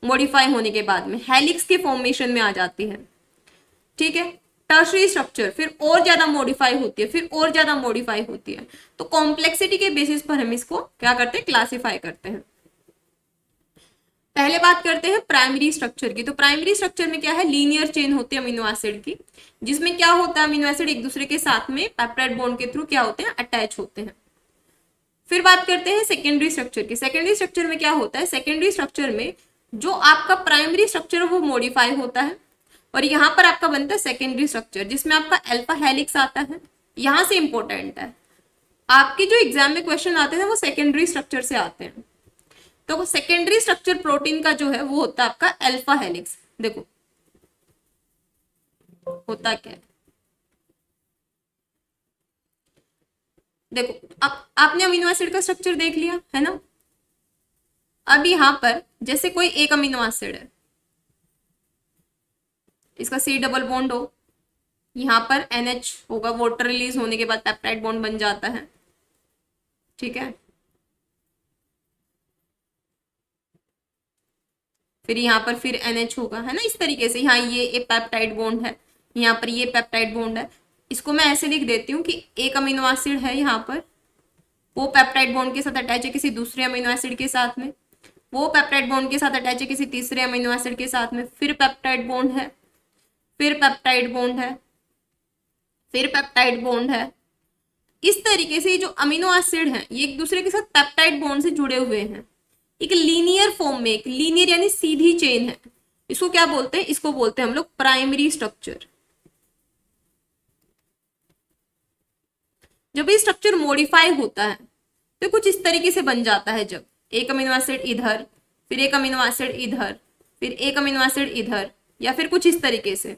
मॉडिफाई होने के बाद में हेलिक्स के फॉर्मेशन में आ जाती है। ठीक है, टर्शरी स्ट्रक्चर फिर और ज्यादा मॉडिफाई होती है, फिर और ज्यादा मॉडिफाई होती है। तो कॉम्प्लेक्सिटी के बेसिस पर हम इसको क्या करते हैं? क्लासिफाई करते हैं। पहले बात करते हैं प्राइमरी स्ट्रक्चर की। तो प्राइमरी स्ट्रक्चर में क्या है? लीनियर चेन होती है अमीनो एसिड की, जिसमें क्या होता है? अमीनो एसिड एक दूसरे के साथ में पेप्टाइड बॉन्ड के थ्रू क्या होते हैं? अटैच होते हैं। फिर बात करते हैं सेकेंडरी स्ट्रक्चर की। सेकेंडरी स्ट्रक्चर में क्या होता है? सेकेंडरी स्ट्रक्चर में जो आपका प्राइमरी स्ट्रक्चर है वो मॉडिफाई होता है और यहाँ पर आपका बनता है सेकेंडरी स्ट्रक्चर, जिसमें आपका अल्फा हेलिक्स आता है। यहां से इंपॉर्टेंट है, आपके जो एग्जाम में क्वेश्चन आते हैं वो सेकेंडरी स्ट्रक्चर से आते हैं। तो सेकेंडरी स्ट्रक्चर प्रोटीन का जो है वो होता है आपका अल्फा हेलिक्स। देखो होता क्या है, देखो अब आपने अमीनो एसिड का स्ट्रक्चर देख लिया है ना। अब यहाँ पर जैसे कोई एक अमीनो एसिड है, इसका सी डबल बॉन्ड हो, यहाँ पर NH होगा, वाटर रिलीज होने के बाद पेप्टाइड बॉन्ड बन जाता है। ठीक है, फिर यहाँ पर फिर NH होगा, है ना, इस तरीके से। यहाँ ये एक पेप्टाइड बॉन्ड है, यहाँ पर ये पेप्टाइड बॉन्ड है। इसको मैं ऐसे लिख देती हूँ कि एक अमीनो एसिड है यहाँ पर, वो पेप्टाइड बॉन्ड के साथ अटैच है किसी दूसरे अमीनो एसिड के साथ में, वो पेप्टाइड बॉन्ड के साथ अटैच है किसी तीसरे अमीनो एसिड के साथ में, फिर पेप्टाइड बॉन्ड है, फिर पेप्टाइड बॉन्ड है, फिर पेप्टाइड बॉन्ड है। इस तरीके से जो अमीनो एसिड हैं ये एक दूसरे के साथ पेप्टाइड बॉन्ड से जुड़े हुए हैं, एक लीनियर फॉर्म में, एक लीनियर यानी सीधी चेन है। इसको क्या बोलते हैं? इसको बोलते हैं हम लोग प्राइमरी स्ट्रक्चर। जब ये स्ट्रक्चर मॉडिफाई होता है तो कुछ इस तरीके से बन जाता है। जब एक अमीनो एसिड इधर, फिर एक अमीनो एसिड इधर, फिर एक अमीनो एसिड इधर, या फिर कुछ इस तरीके से,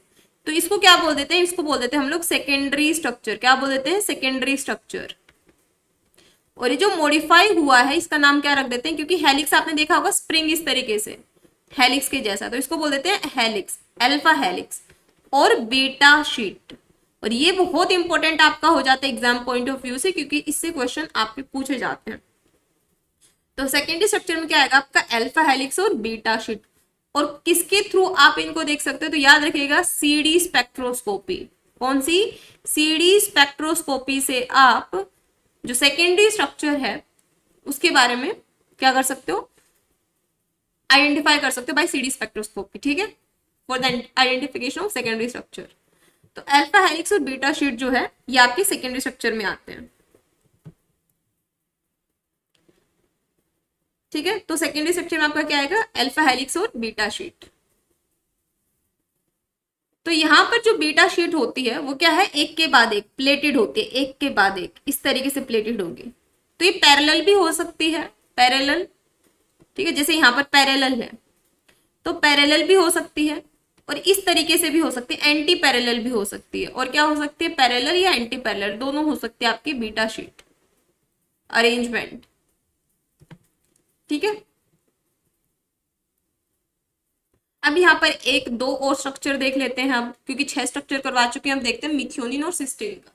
तो इसको क्या बोल देते हैं? इसको बोल देते हैं हम लोग सेकेंडरी स्ट्रक्चर। क्या बोल देते हैं? Secondary structure. और ये जो मॉडिफाई हुआ है इसका नाम क्या रख देते हैं? क्योंकि हेलिक्स आपने देखा होगा स्प्रिंग इस तरीके से हेलिक्स के जैसा, तो इसको बोल देते हैं हेलिक्स, अल्फा हेलिक्स और बीटा शीट। और ये बहुत इंपॉर्टेंट आपका हो जाता है एग्जाम पॉइंट ऑफ व्यू से, क्योंकि इससे क्वेश्चन आपके पूछे जाते हैं। तो सेकेंडरी स्ट्रक्चर में क्या आएगा आपका? अल्फा हेलिक्स और बीटा शीट। और किसके थ्रू आप इनको देख सकते हो? तो याद रखिएगा CD स्पेक्ट्रोस्कोपी। कौन सी? CD स्पेक्ट्रोस्कोपी से आप जो सेकेंडरी स्ट्रक्चर है उसके बारे में क्या कर सकते हो? आइडेंटिफाई कर सकते हो बाय CD स्पेक्ट्रोस्कोपी। ठीक है, for the identification of secondary structure. तो अल्फा हेलिक्स और बीटा शीट जो है ये आपके सेकेंडरी स्ट्रक्चर में आते हैं। ठीक है, तो सेकेंडरी स्ट्रक्चर में आपका क्या आएगा? अल्फा हेलिक्स और बीटा शीट। तो यहाँ पर जो बीटा शीट होती है वो क्या है? एक के बाद एक प्लेटेड होती है, एक के बाद एक इस तरीके से प्लेटेड होगी। तो ये पैरेलल भी हो सकती है, पैरेलल। ठीक है, जैसे यहाँ पर पैरेलल है तो पैरेलल भी हो सकती है, और इस तरीके से भी हो सकती है, एंटी पैरेलल भी हो सकती है। और क्या हो सकती है? पैरेलल या एंटी पैरेलल दोनों हो सकती है आपकी बीटा शीट अरेंजमेंट। ठीक है, अब यहाँ पर एक दो और स्ट्रक्चर देख लेते हैं हम, क्योंकि 6 स्ट्रक्चर करवा चुके हैं। हम देखते हैं मिथियोनिन और सिस्टीन का।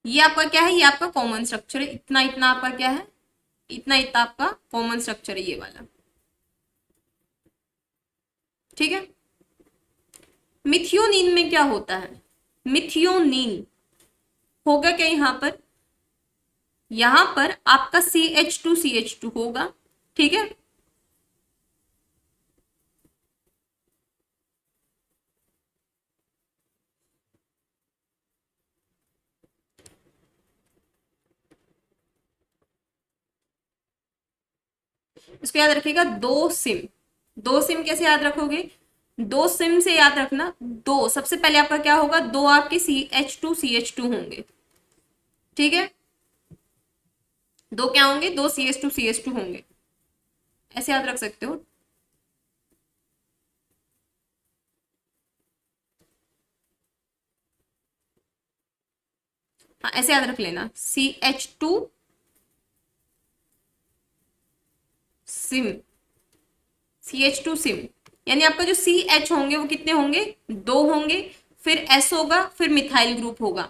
ये आपका क्या है? ये आपका कॉमन स्ट्रक्चर है। इतना इतना आपका क्या है? इतना इतना आपका कॉमन स्ट्रक्चर है ये वाला। ठीक है, मिथियोनिन में क्या होता है? मिथियोनिन होगा क्या यहाँ पर आपका CH2CH2 होगा। ठीक है, इसको याद रखिएगा, दो सिम। दो सिम कैसे याद रखोगे? दो सिम से याद रखना, दो सबसे पहले आपका क्या होगा, दो आपके CH2 होंगे, ठीक है। दो क्या होंगे? दो CH2 होंगे, ऐसे याद रख सकते हो। हाँ, ऐसे याद रख लेना, सिम, CH2 सिम। यानी आपका जो CH होंगे वो कितने होंगे? दो होंगे, फिर S होगा, फिर मिथाइल ग्रुप होगा,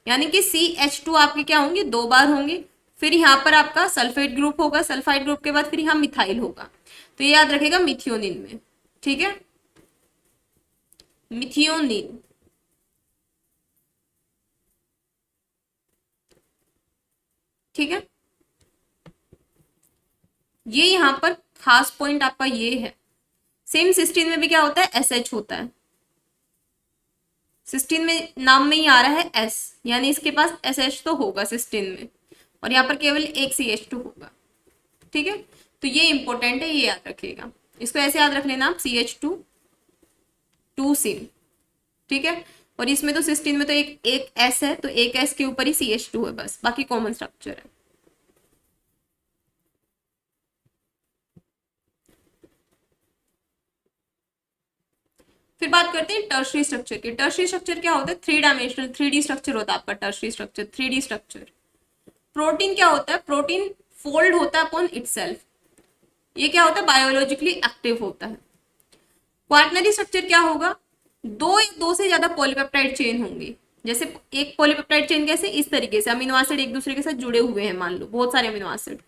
यानी कि CH2 आपके क्या होंगे? दो बार होंगे। फिर यहाँ पर आपका सल्फेट ग्रुप होगा, सल्फाइड ग्रुप के बाद फिर यहाँ मिथाइल होगा। तो ये याद रखेगा मिथियोनिन में, ठीक है, मिथियोनिन। ठीक है, ये यहाँ पर खास पॉइंट आपका ये है। सेम सिस्टीन में भी क्या होता है? SH होता है। सिस्टीन में नाम में ही आ रहा है S, यानी इसके पास SH तो होगा सिस्टीन में, और यहाँ पर केवल एक CH2 होगा, ठीक है। तो ये इंपॉर्टेंट है, ये याद रखिएगा। इसको ऐसे याद रख लेना आप, CH2 सिम, ठीक है। और इसमें तो सिस्टीन में तो एक एक S है, तो एक S के ऊपर ही CH2 है, बस बाकी कॉमन स्ट्रक्चर है। फिर बात करते हैं टर्शरी स्ट्रक्चर की। टर्शरी स्ट्रक्चर क्या होता है? 3 डायमेंशनल 3D स्ट्रक्चर होता है आपका tertiary structure, 3D structure. Protein क्या होता है? प्रोटीन फोल्ड होता है अपॉन इटसेल्फ। ये क्या होता है? बायोलॉजिकली एक्टिव होता है। क्वार्टनरी स्ट्रक्चर क्या होगा? दो या दो से ज्यादा पॉलीपेप्टाइड चेन होंगी। जैसे एक पॉलीपेप्टाइड चेन कैसे? इस तरीके से अमीनो एसिड एक दूसरे के साथ जुड़े हुए हैं, मान लो बहुत सारे अमीनो एसिड,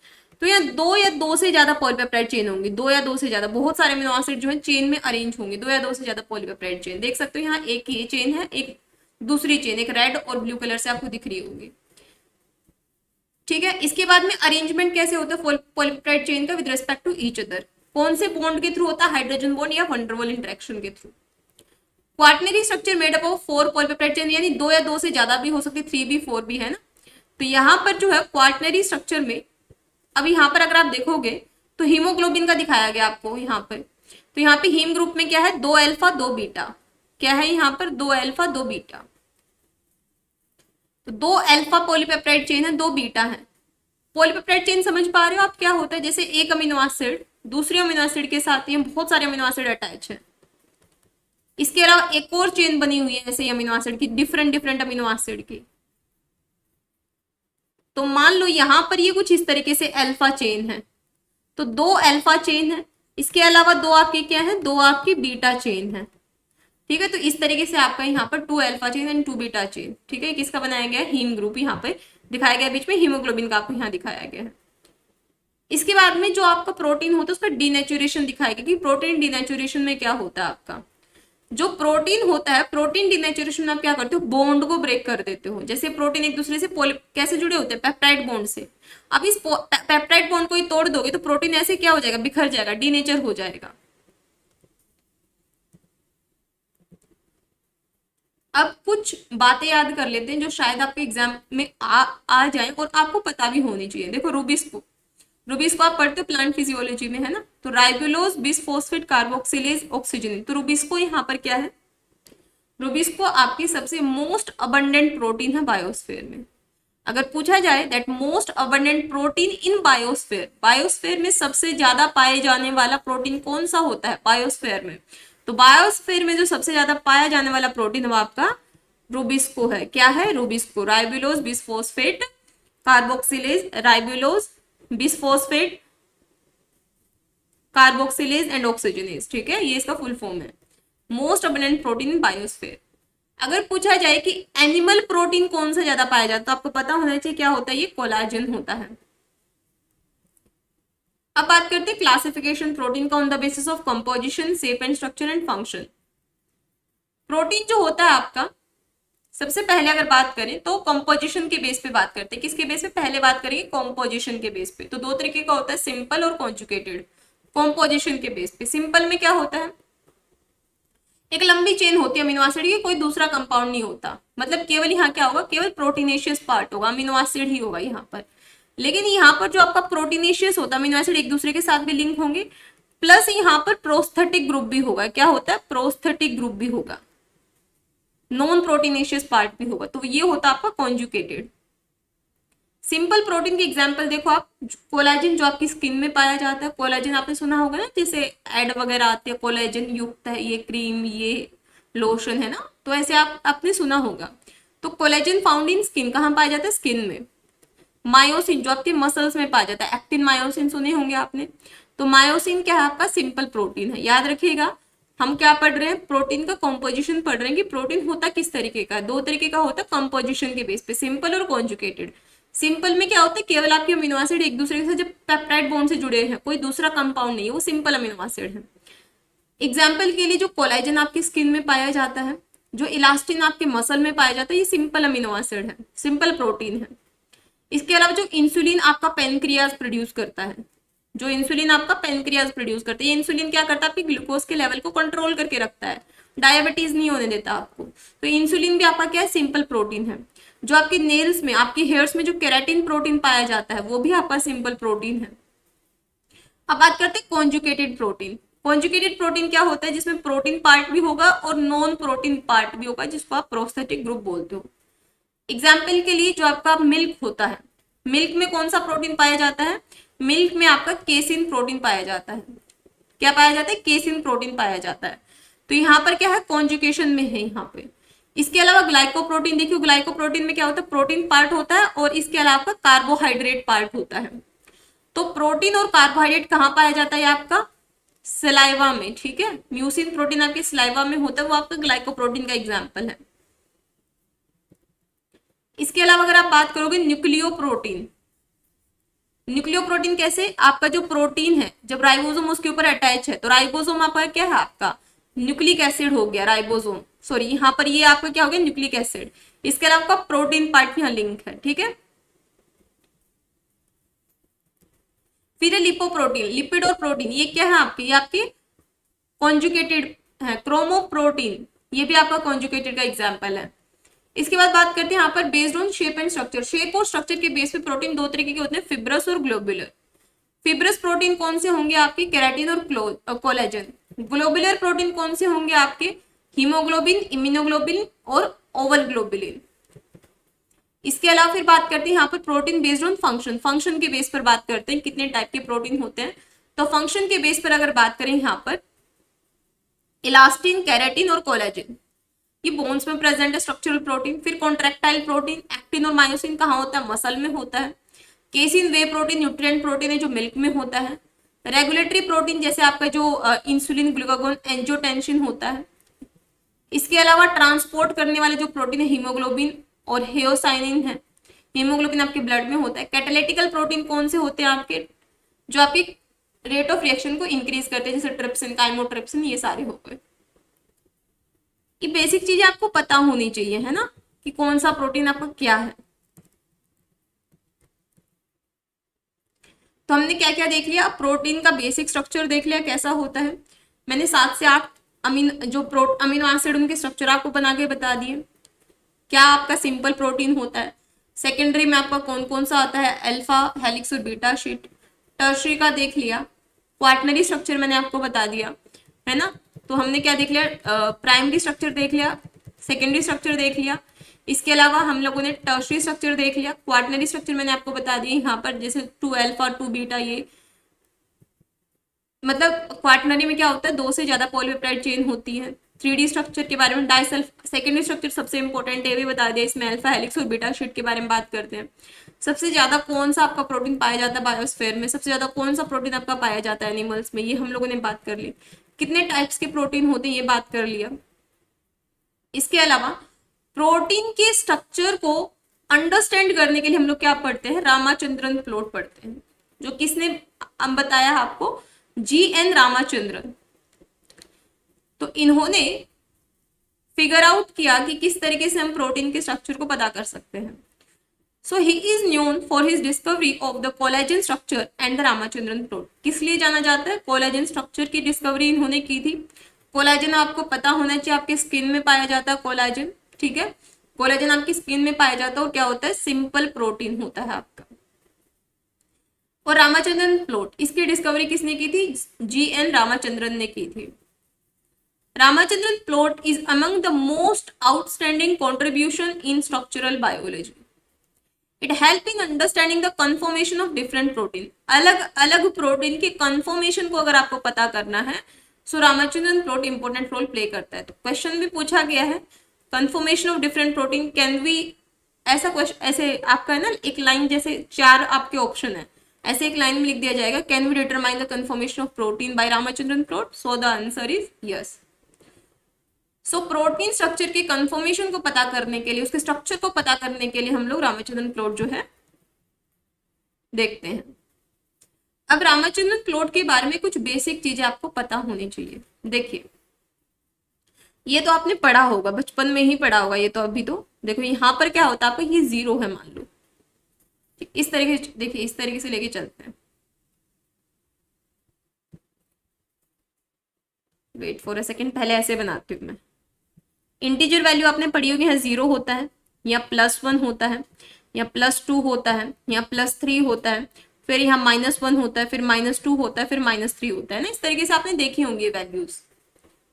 तो यहाँ दो या दो से ज्यादा पॉलीपेप्टाइड चेन होंगी। दो या दो से ज्यादा, बहुत सारे अमीनो एसिड जो है चेन में अरेंज होंगे, दो या दो से ज्यादा पॉलीपेप्टाइड चेन। देख सकते हो यहाँ एक ही चेन है, एक दूसरी चेन एक रेड और ब्लू कलर से आपको दिख रही होगी, ठीक है। इसके बाद में अरेंजमेंट कैसे होता है पॉलीपेप्टाइड चेन का with respect to each other? कौन से बॉन्ड के थ्रू होता है? हाइड्रोजन बॉन्ड या वंडरवॉल इंटरेक्शन के through. Quaternary structure made up of 4 polypeptide chain, यानी दो या दो से ज्यादा भी हो सकती है, 3 भी 4 भी है ना। तो यहाँ पर जो है क्वार्टनरी स्ट्रक्चर में, अब यहाँ पर अगर आप देखोगे तो हीमोग्लोबिन का दिखाया गया आपको यहाँ पर। तो यहाँ पे हीम ग्रुप में क्या है? 2 अल्फा 2 बीटा। क्या है यहाँ पर? 2 अल्फा 2 बीटा। तो 2 अल्फा पॉलीपेप्टाइड चेन है, 2 बीटा है। पॉलीपेप्टाइड चेन समझ पा रहे हो आप क्या होता है? जैसे एक अमीनो एसिड दूसरे अमीनो एसिड के साथ ये बहुत सारे अमीनो एसिड अटैच है। इसके अलावा एक और चेन बनी हुई है ऐसे अमीनो एसिड की, डिफरेंट डिफरेंट अमीनो एसिड की। तो मान लो यहां पर ये कुछ इस तरीके से अल्फा चेन है, तो 2 अल्फा चेन है। इसके अलावा दो आपकी क्या है? 2 आपकी बीटा चेन है, ठीक है। तो इस तरीके से आपका यहाँ पर 2 alpha chain and 2 beta chain, ठीक है। किसका बनाया गया है? हीम ग्रुप यहाँ पे दिखाया गया है, बीच में हीमोग्लोबिन का आपको यहाँ दिखाया गया है। इसके बाद में जो आपका प्रोटीन होता है उसका डीनेचुरेशन दिखाएगा कि प्रोटीन डीनेचुरेशन में क्या होता है आपका। जो प्रोटीन होता है, प्रोटीन डीनेचुरेशन में आप क्या करते हो? बॉन्ड को ब्रेक कर देते हो। जैसे प्रोटीन एक दूसरे से कैसे जुड़े होते हैं? पेप्टाइड बॉन्ड से। अब इस पेप्टाइड बॉन्ड को ही तोड़ दोगे तो प्रोटीन ऐसे क्या हो जाएगा? बिखर जाएगा, डीनेचर हो जाएगा। अब कुछ बातें याद कर लेते हैं जो शायद आपके एग्जाम में आ जाए और आपको पता भी होनी चाहिए। देखो रूबिस्को, रूबिस्को आप पढ़ते हो प्लांट फिजियोलॉजी में, है ना। तो राइबोलोज बिसफॉस्फेट कार्बोक्सिलेज ऑक्सीजन, तो रूबिस्को यहाँ पर क्या है? रूबिस्को आपकी सबसे मोस्ट अबंडेंट प्रोटीन है बायोस्फीयर में। अगर पूछा जाए that most abundant protein in biosphere, biosphere में सबसे ज्यादा पाए जाने वाला प्रोटीन कौन सा होता है बायोस्फीयर में? तो बायोस्फीयर में जो सबसे ज्यादा पाया जाने वाला प्रोटीन वो आपका रूबिस्को है। क्या है? Rubisco, राइबोलोज bisphosphate carboxylase, राइबोलोज bisphosphate carboxylase and oxygenase, ठीक है। ये इसका फुल फॉर्म है, मोस्ट अबंडेंट प्रोटीन इन बायोस्फीयर। अगर पूछा जाए कि एनिमल प्रोटीन कौन सा ज्यादा पाया जाता है तो आपको पता होना चाहिए क्या होता है? ये कोलाजन होता है। अब बात करते हैं क्लासिफिकेशन प्रोटीन का on the basis of composition, shape and structure and function. Protein जो होता है आपका, सबसे पहले अगर बात करें तो कंपोजिशन के बेस पे बात करते हैं। किसके बेस पे? पहले बात करेंगे कंपोजिशन के बेस पे। तो दो तरीके का होता है, सिंपल और कॉन्जुगेटेड। कंपोजिशन के बेस पे सिंपल में क्या होता है? एक लंबी चेन होती है अमीनो एसिड की, कोई दूसरा कंपाउंड नहीं होता। मतलब केवल यहाँ क्या होगा? केवल प्रोटीनेशियस पार्ट होगा, अमीनो एसिड ही होगा यहाँ पर। लेकिन यहाँ पर जो आपका प्रोटीनेशियस होता है, अमीनो एसिड एक दूसरे के साथ भी लिंक होंगे, प्लस यहाँ पर प्रोस्थेटिक ग्रुप भी होगा। क्या होता है? प्रोस्थेटिक ग्रुप भी होगा, नॉन प्रोटीनेशियस पार्ट भी होगा। तो ये होता है आपका कॉन्जुकेटेड। सिंपल प्रोटीन की एग्जांपल देखो आप, कोलेजन जो आपकी स्किन में पाया जाता है, कोलेजन आपने सुना होगा ना, जैसे एड वगैरह आती है, कोलेजन युक्त है ये क्रीम, ये लोशन है ना, तो ऐसे आपने सुना होगा। तो कोलेजन फाउंड इन स्किन, कहाँ पाया जाता है? स्किन में। मायोसिन जो आपके मसल्स में पाया जाता है, एक्टिन मायोसिन सुने होंगे आपने। तो मायोसिन क्या है? आपका सिंपल प्रोटीन है। याद रखिएगा, हम क्या पढ़ रहे हैं? प्रोटीन का कॉम्पोजिशन पढ़ रहे हैं कि प्रोटीन होता किस तरीके का है। दो तरीके का होता है कंपोजिशन के बेस पे, सिंपल और कॉन्जुकेटेड। सिंपल में क्या होता है? केवल आपके अमीनो एसिड एक दूसरे के साथ जब पेप्टाइड बॉन्ड से जुड़े हैं, कोई दूसरा कंपाउंड नहीं है, वो सिंपल अमीनो एसिड है। एग्जाम्पल के लिए जो कोलेजन आपकी स्किन में पाया जाता है, जो इलास्टिन आपके मसल में पाया जाता है, ये सिंपल अमीनो एसिड है, सिंपल प्रोटीन है। इसके अलावा जो इंसुलिन आपका पेनक्रियाज प्रोड्यूस करता है, जो इंसुलिन आपका पेनक्रियाज प्रोड्यूस करता है, ये इंसुलिन क्या करता है? आपकी ग्लूकोज के लेवल को कंट्रोल करके रखता है, डायबिटीज नहीं होने देता आपको। तो इंसुलिन भी आपका क्या है? सिंपल प्रोटीन है। जो आपकी नेल्स में, आपकी हेयर्स में जो केराटिन प्रोटीन पाया जाता है, वो भी आपका सिंपल प्रोटीन है। अब बात करते हैं कॉन्जुकेटेड प्रोटीन। कॉन्जुकेटेड प्रोटीन क्या होता है? जिसमें प्रोटीन पार्ट भी होगा और नॉन प्रोटीन पार्ट भी होगा, जिसको आप प्रोस्थेटिक ग्रुप बोलते हो। एग्जाम्पल के लिए जो आपका मिल्क होता है, मिल्क में कौन सा प्रोटीन पाया जाता है? मिल्क में आपका केसिन प्रोटीन पाया जाता है। क्या पाया जाता है? केसिन प्रोटीन पाया जाता है। तो यहाँ पर क्या है? कॉन्जुकेशन में है यहाँ पे। इसके अलावा ग्लाइकोप्रोटीन देखियो, ग्लाइकोप्रोटीन में क्या होता है? प्रोटीन पार्ट होता है और इसके अलावा कार्बोहाइड्रेट पार्ट होता है। तो प्रोटीन और कार्बोहाइड्रेट कहाँ पाया जाता है? आपका सलाइवा में, ठीक है। म्यूसिन प्रोटीन आपके सलाइवा में होता है, वो आपका ग्लाइकोप्रोटीन का एग्जाम्पल है। इसके अलावा अगर आप बात करोगे न्यूक्लियो प्रोटीन, न्यूक्लियो प्रोटीन कैसे? आपका जो प्रोटीन है, जब राइबोसोम उसके ऊपर अटैच है, तो राइबोसोम आपका क्या है? आपका न्यूक्लिक एसिड हो गया, राइबोसोम, सॉरी यहाँ पर ये आपका क्या हो गया? Nucleic acid. इसके अलावा आपका प्रोटीन पार्ट यहाँ लिंक है, ठीक है। फिर लिपोप्रोटीन, लिपिड और प्रोटीन, ये क्या है? आपके, ये आपके कॉन्जुकेटेड है। क्रोमोप्रोटीन, ये भी आपका कॉन्जुकेटेड का एग्जाम्पल है। इसके बाद बात करते हैं यहाँ पर based on shape and structure. Shape और स्ट्रक्चर के बेस पे प्रोटीन दो तरीके के होते हैं, फिब्रस और ग्लोबुलर। फिब्रस प्रोटीन कौन से होंगे? आपके केराटिन और कोलेजन। ग्लोबुलर प्रोटीन कौन से होंगे? आपके हीमोग्लोबिन, इम्यूनोग्लोबिन और ओवल ग्लोबुलिन। इसके अलावा फिर बात करते हैं यहाँ पर protein based on function. Function के बेस पर बात करते हैं कितने टाइप के प्रोटीन होते हैं। तो फंक्शन के बेस पर अगर बात करें यहाँ पर इलास्टिन, केराटिन और कोलेजन, ये बोन्स में प्रेजेंट है स्ट्रक्चरल प्रोटीन। फिर कॉन्ट्रेक्टाइल प्रोटीन, एक्टिन और मायोसिन कहाँ होता है? मसल में होता है। केसिन वे प्रोटीन न्यूट्रिएंट प्रोटीन है, जो मिल्क में होता है। रेगुलेटरी प्रोटीन जैसे आपका जो इंसुलिन, ग्लूकागोन, एंजियोटेंसिन होता है। इसके अलावा ट्रांसपोर्ट करने वाले जो प्रोटीन है हीमोग्लोबिन और हेओसाइनिन है। हीमोग्लोबिन आपके ब्लड में होता है। कैटालिटिकल प्रोटीन कौन से होते हैं? आपके जो आपकी रेट ऑफ रिएक्शन को इंक्रीज करते हैं, जैसे ट्रिप्सिन, काइमोट्रिप्सिन, ये सारे हो गए। ये बेसिक चीजें आपको पता होनी चाहिए, है ना, कि कौन सा प्रोटीन आपका क्या है। तो हमने क्या क्या देख लिया? प्रोटीन का बेसिक स्ट्रक्चर देख लिया कैसा होता है। मैंने 7 से 8 अमीनो एसिड उनके स्ट्रक्चर आपको बना के बता दिए। क्या आपका सिंपल प्रोटीन होता है। सेकेंडरी में आपका कौन कौन सा आता है? अल्फा हेलिक्स और बीटा शीट। टर्शरी का देख लिया। क्वाटनरी स्ट्रक्चर मैंने आपको बता दिया, है ना। तो हमने क्या देख लिया? प्राइमरी स्ट्रक्चर देख लिया, सेकेंडरी स्ट्रक्चर देख लिया। इसके अलावा हम लोगों ने टर्शरी स्ट्रक्चर देख लिया। क्वाटनरी स्ट्रक्चर मैंने आपको बता दिया यहाँ पर, जैसे 2 अल्फा 2 बीटा, ये मतलब क्वाटनरी में क्या होता है? 2 से ज्यादा पॉलीपेप्टाइड चेन होती है। 3D स्ट्रक्चर के बारे में डाइसल्फ, सेकेंडरी स्ट्रक्चर सबसे इंपॉर्टेंट है, भी बता दिया। इसमें अल्फा हेलिक्स और बीटा शीट के बारे में बात करते हैं। सबसे ज्यादा कौन सा आपका प्रोटीन पाया जाता है बायोस्फीयर में? सबसे ज्यादा कौन सा प्रोटीन आपका पाया जाता है एनिमल्स में? ये हम लोगों ने बात कर ली। कितने टाइप्स के प्रोटीन होते हैं, ये बात कर लिया। इसके अलावा प्रोटीन के स्ट्रक्चर को अंडरस्टैंड करने के लिए हम लोग क्या पढ़ते हैं? रामाचंद्रन प्लॉट पढ़ते हैं। जो किसने बताया आपको? GN रामाचंद्रन। तो इन्होंने फिगर आउट किया कि किस तरीके से हम प्रोटीन के स्ट्रक्चर को पता कर सकते हैं। So he is known for his discovery of the collagen structure and the Ramachandran plot. किस लिए जाना जाता है? कोलेजन स्ट्रक्चर की डिस्कवरी इन्होंने की थी। कोलेजन आपको पता होना चाहिए, आपके स्किन में पाया जाता है कोलेजन, ठीक है। कोलेजन आपकी स्किन में पाया जाता है और क्या होता है? सिंपल प्रोटीन होता है आपका। और रामाचंद्रन प्लॉट, इसकी डिस्कवरी किसने की थी? जी.एन. रामाचंद्रन ने की थी। Ramachandran plot is among the most outstanding contribution in structural biology. It help in understanding the conformation of different protein. अलग अलग प्रोटीन के conformation को अगर आपको पता करना है, so Ramachandran plot important role play करता है। तो क्वेश्चन भी पूछा गया है, conformation of different protein can we, ऐसा क्वेश्चन, ऐसे आपका है ना एक लाइन, जैसे चार आपके ऑप्शन है, ऐसे एक लाइन में लिख दिया जाएगा, can we determine the conformation of protein by Ramachandran plot? So the answer is yes. So protein structure के कंफर्मेशन को पता करने के लिए, उसके स्ट्रक्चर को पता करने के लिए हम लोग रामाचंद्रन प्लॉट जो है देखते हैं। अब रामाचंद्रन प्लॉट के बारे में कुछ बेसिक चीजें आपको पता होनी चाहिए। देखिए, ये तो आपने पढ़ा होगा, बचपन में ही पढ़ा होगा ये तो। अभी तो देखो यहाँ पर क्या होता है आपका, ये जीरो है मान लो, इस तरीके से देखिए, इस तरीके से लेके चलते हैं। वेट फॉर अ सेकेंड, पहले ऐसे बनाती हूँ मैं। इंटीजर वैल्यू आपने पढ़ी होगी, यहाँ जीरो होता है, या +1 होता है, या +2 होता है, या +3 होता है, फिर यहाँ -1 होता है, फिर -2 होता है, फिर -3 होता है ना। इस तरीके से आपने देखी होंगी वैल्यूज,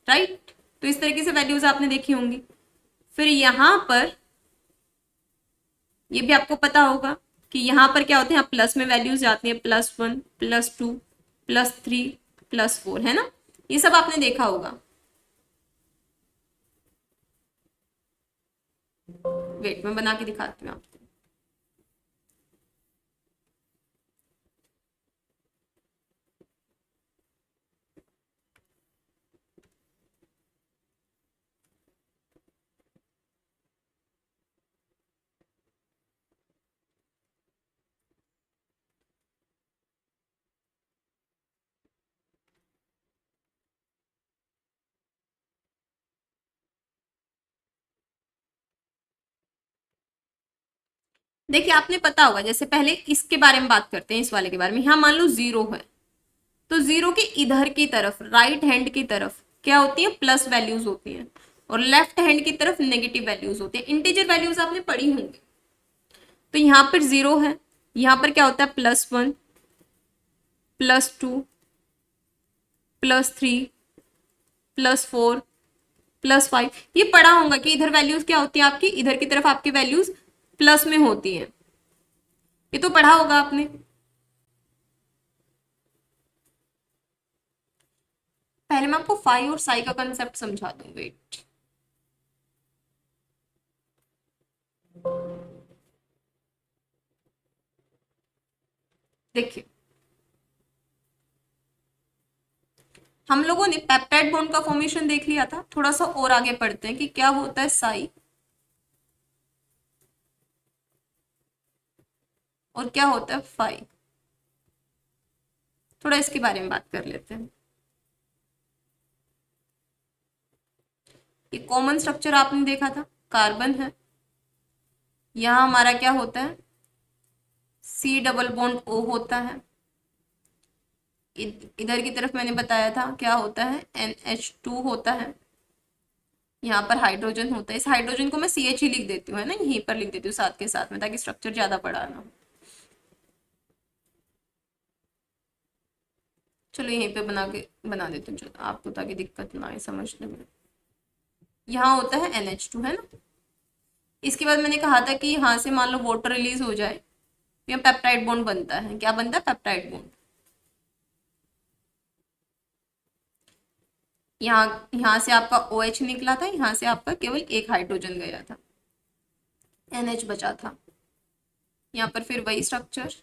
राइट? तो इस तरीके से वैल्यूज आपने देखी होंगी। फिर यहाँ पर ये भी आपको पता होगा कि यहाँ पर क्या होते हैं, प्लस में वैल्यूज जाती है, +1, +2, +3, +4, है ना। ये सब आपने देखा होगा। वेट, मैं बना के दिखाती हूँ आपको। देखिए, आपने पता होगा, जैसे पहले इसके बारे में बात करते हैं, इस वाले के बारे में। यहाँ मान लो जीरो है, तो जीरो के इधर की तरफ, राइट हैंड की तरफ क्या होती है, प्लस वैल्यूज होती हैं, और लेफ्ट हैंड की तरफ नेगेटिव वैल्यूज होती हैं। इंटीजर वैल्यूज आपने पढ़ी होंगी। तो यहाँ पर जीरो है, यहाँ पर क्या होता है, +1, +2, +3, +4, +5। ये पढ़ा होगा कि इधर वैल्यूज क्या होती है आपकी, इधर की तरफ आपकी वैल्यूज प्लस में होती हैं। ये तो पढ़ा होगा आपने। पहले मैं आपको फाई और साई का कंसेप्ट समझा दूं, वेट। देखिए, हम लोगों ने पेप्टाइड बॉन्ड का फॉर्मेशन देख लिया था, थोड़ा सा और आगे पढ़ते हैं कि क्या होता है साई और क्या होता है फाई। थोड़ा इसके बारे में बात कर लेते हैं। ये कॉमन स्ट्रक्चर आपने देखा था, कार्बन है, यहाँ हमारा क्या होता है, C डबल बॉन्ड O होता है। इधर की तरफ मैंने बताया था क्या होता है, NH2 होता है। यहाँ पर हाइड्रोजन होता है, इस हाइड्रोजन को मैं CH ही लिख देती हूँ, है ना, यहीं पर लिख देती हूँ साथ के साथ में, ताकि स्ट्रक्चर ज्यादा बड़ा ना हो। चलो यहीं पे बना देती हूँ, चलो आपको, ताकि दिक्कत ना आए समझने में। यहाँ होता है NH2, है ना। इसके बाद मैंने कहा था कि यहाँ से मान लो वाटर रिलीज हो जाए, यहाँ पेप्टाइड बॉन्ड बनता है। क्या बनता है, पेप्टाइड बॉन्ड। यहाँ से आपका OH निकला था, यहाँ से आपका केवल एक हाइड्रोजन गया था, NH बचा था। यहाँ पर फिर वही स्ट्रक्चर,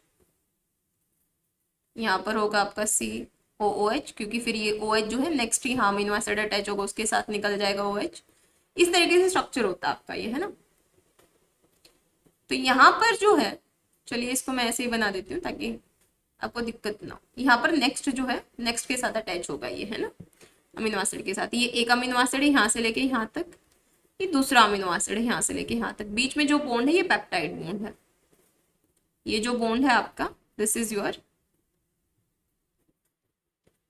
यहाँ पर होगा आपका COOH, क्योंकि फिर ये OH जो है नेक्स्ट ही हाँ अमीनो एसिड अटैच होगा, उसके साथ निकल जाएगा OH। इस तरीके से स्ट्रक्चर होता है आपका ये, है ना। तो यहाँ पर जो है, चलिए इसको मैं ऐसे ही बना देती हूँ ताकि आपको दिक्कत ना हो। यहाँ पर नेक्स्ट जो है, नेक्स्ट के साथ अटैच होगा ये, है ना, अमीनो एसिड के साथ। ये एक अमीनो एसिड है यहाँ से लेके यहाँ तक, ये दूसरा अमीनो एसिड है यहाँ से लेके यहाँ तक। बीच में जो बॉन्ड है ये पेप्टाइड बॉन्ड है। ये जो बॉन्ड है आपका, this is your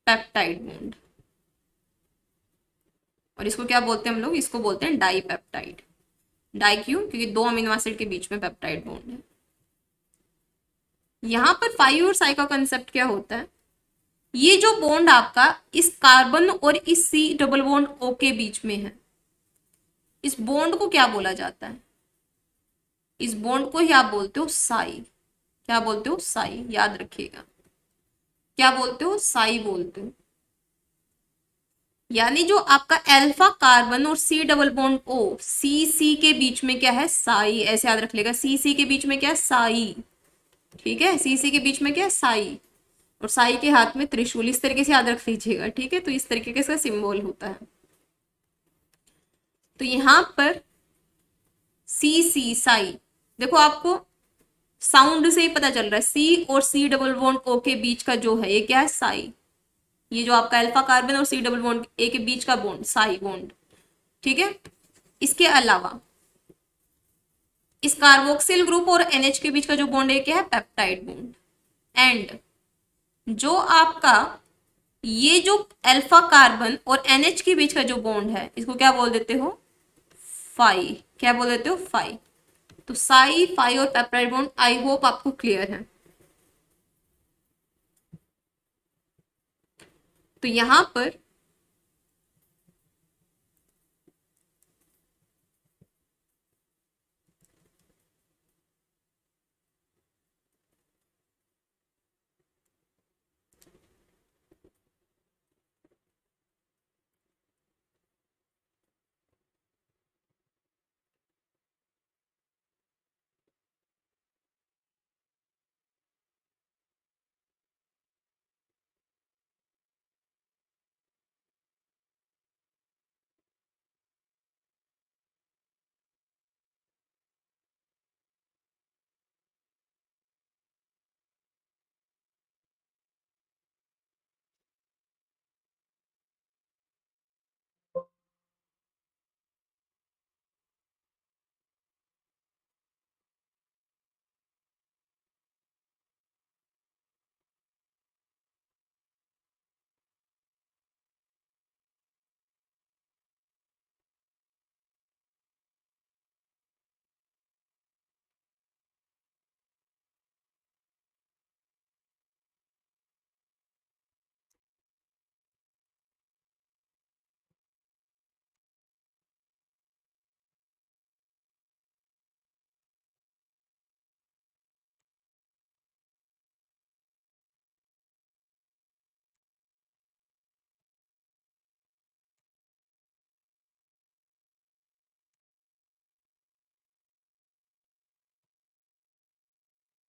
peptide bond. और इसको क्या बोलते हैं हम लोग, इसको बोलते हैं डाई पेप्टाइड। डाई क्यों, क्योंकि दो अमीनो एसिड के बीच में पेप्टाइड बॉन्ड है। यहाँ पर फाई और साई का कंसेप्ट क्या होता है, ये जो बॉन्ड आपका इस कार्बन और इस सी डबल बॉन्ड ओ के बीच में है, इस बॉन्ड को क्या बोला जाता है, इस बॉन्ड को ही आप बोलते हो साई। क्या बोलते हो, साई, याद रखिएगा। क्या बोलते हो, साई बोलते हो। यानी जो आपका अल्फा कार्बन और सी डबल बॉन्ड ओ, सी सी के बीच में क्या है, साई, ऐसे याद रख लेगा, सी सी के बीच में क्या है, साई। ठीक है, सी सी के बीच में क्या है, साई। और साई के हाथ में त्रिशूल, इस तरीके से याद रख लीजिएगा। ठीक है, तो इस तरीके का इसका सिंबल होता है। तो यहां पर सी सी साई, देखो आपको साउंड से ही पता चल रहा है, सी और सी डबल बॉन्ड ओ के बीच का जो है ये क्या है, साई। ये जो आपका अल्फा कार्बन और सी डबल बॉन्ड ए के बीच का बॉन्ड, साई बॉन्ड। ठीक है, इसके अलावा इस कार्बोक्सिल ग्रुप और एनएच के बीच का जो बॉन्ड है क्या है, पेप्टाइड बॉन्ड। एंड जो आपका ये जो अल्फा कार्बन और एनएच के बीच का जो बॉन्ड है, इसको क्या बोल देते हो, फाई। क्या बोल देते हो, फाई। तो साई, फाई और पेप्टाइड बॉन्ड, आई होप आपको क्लियर है। तो यहां पर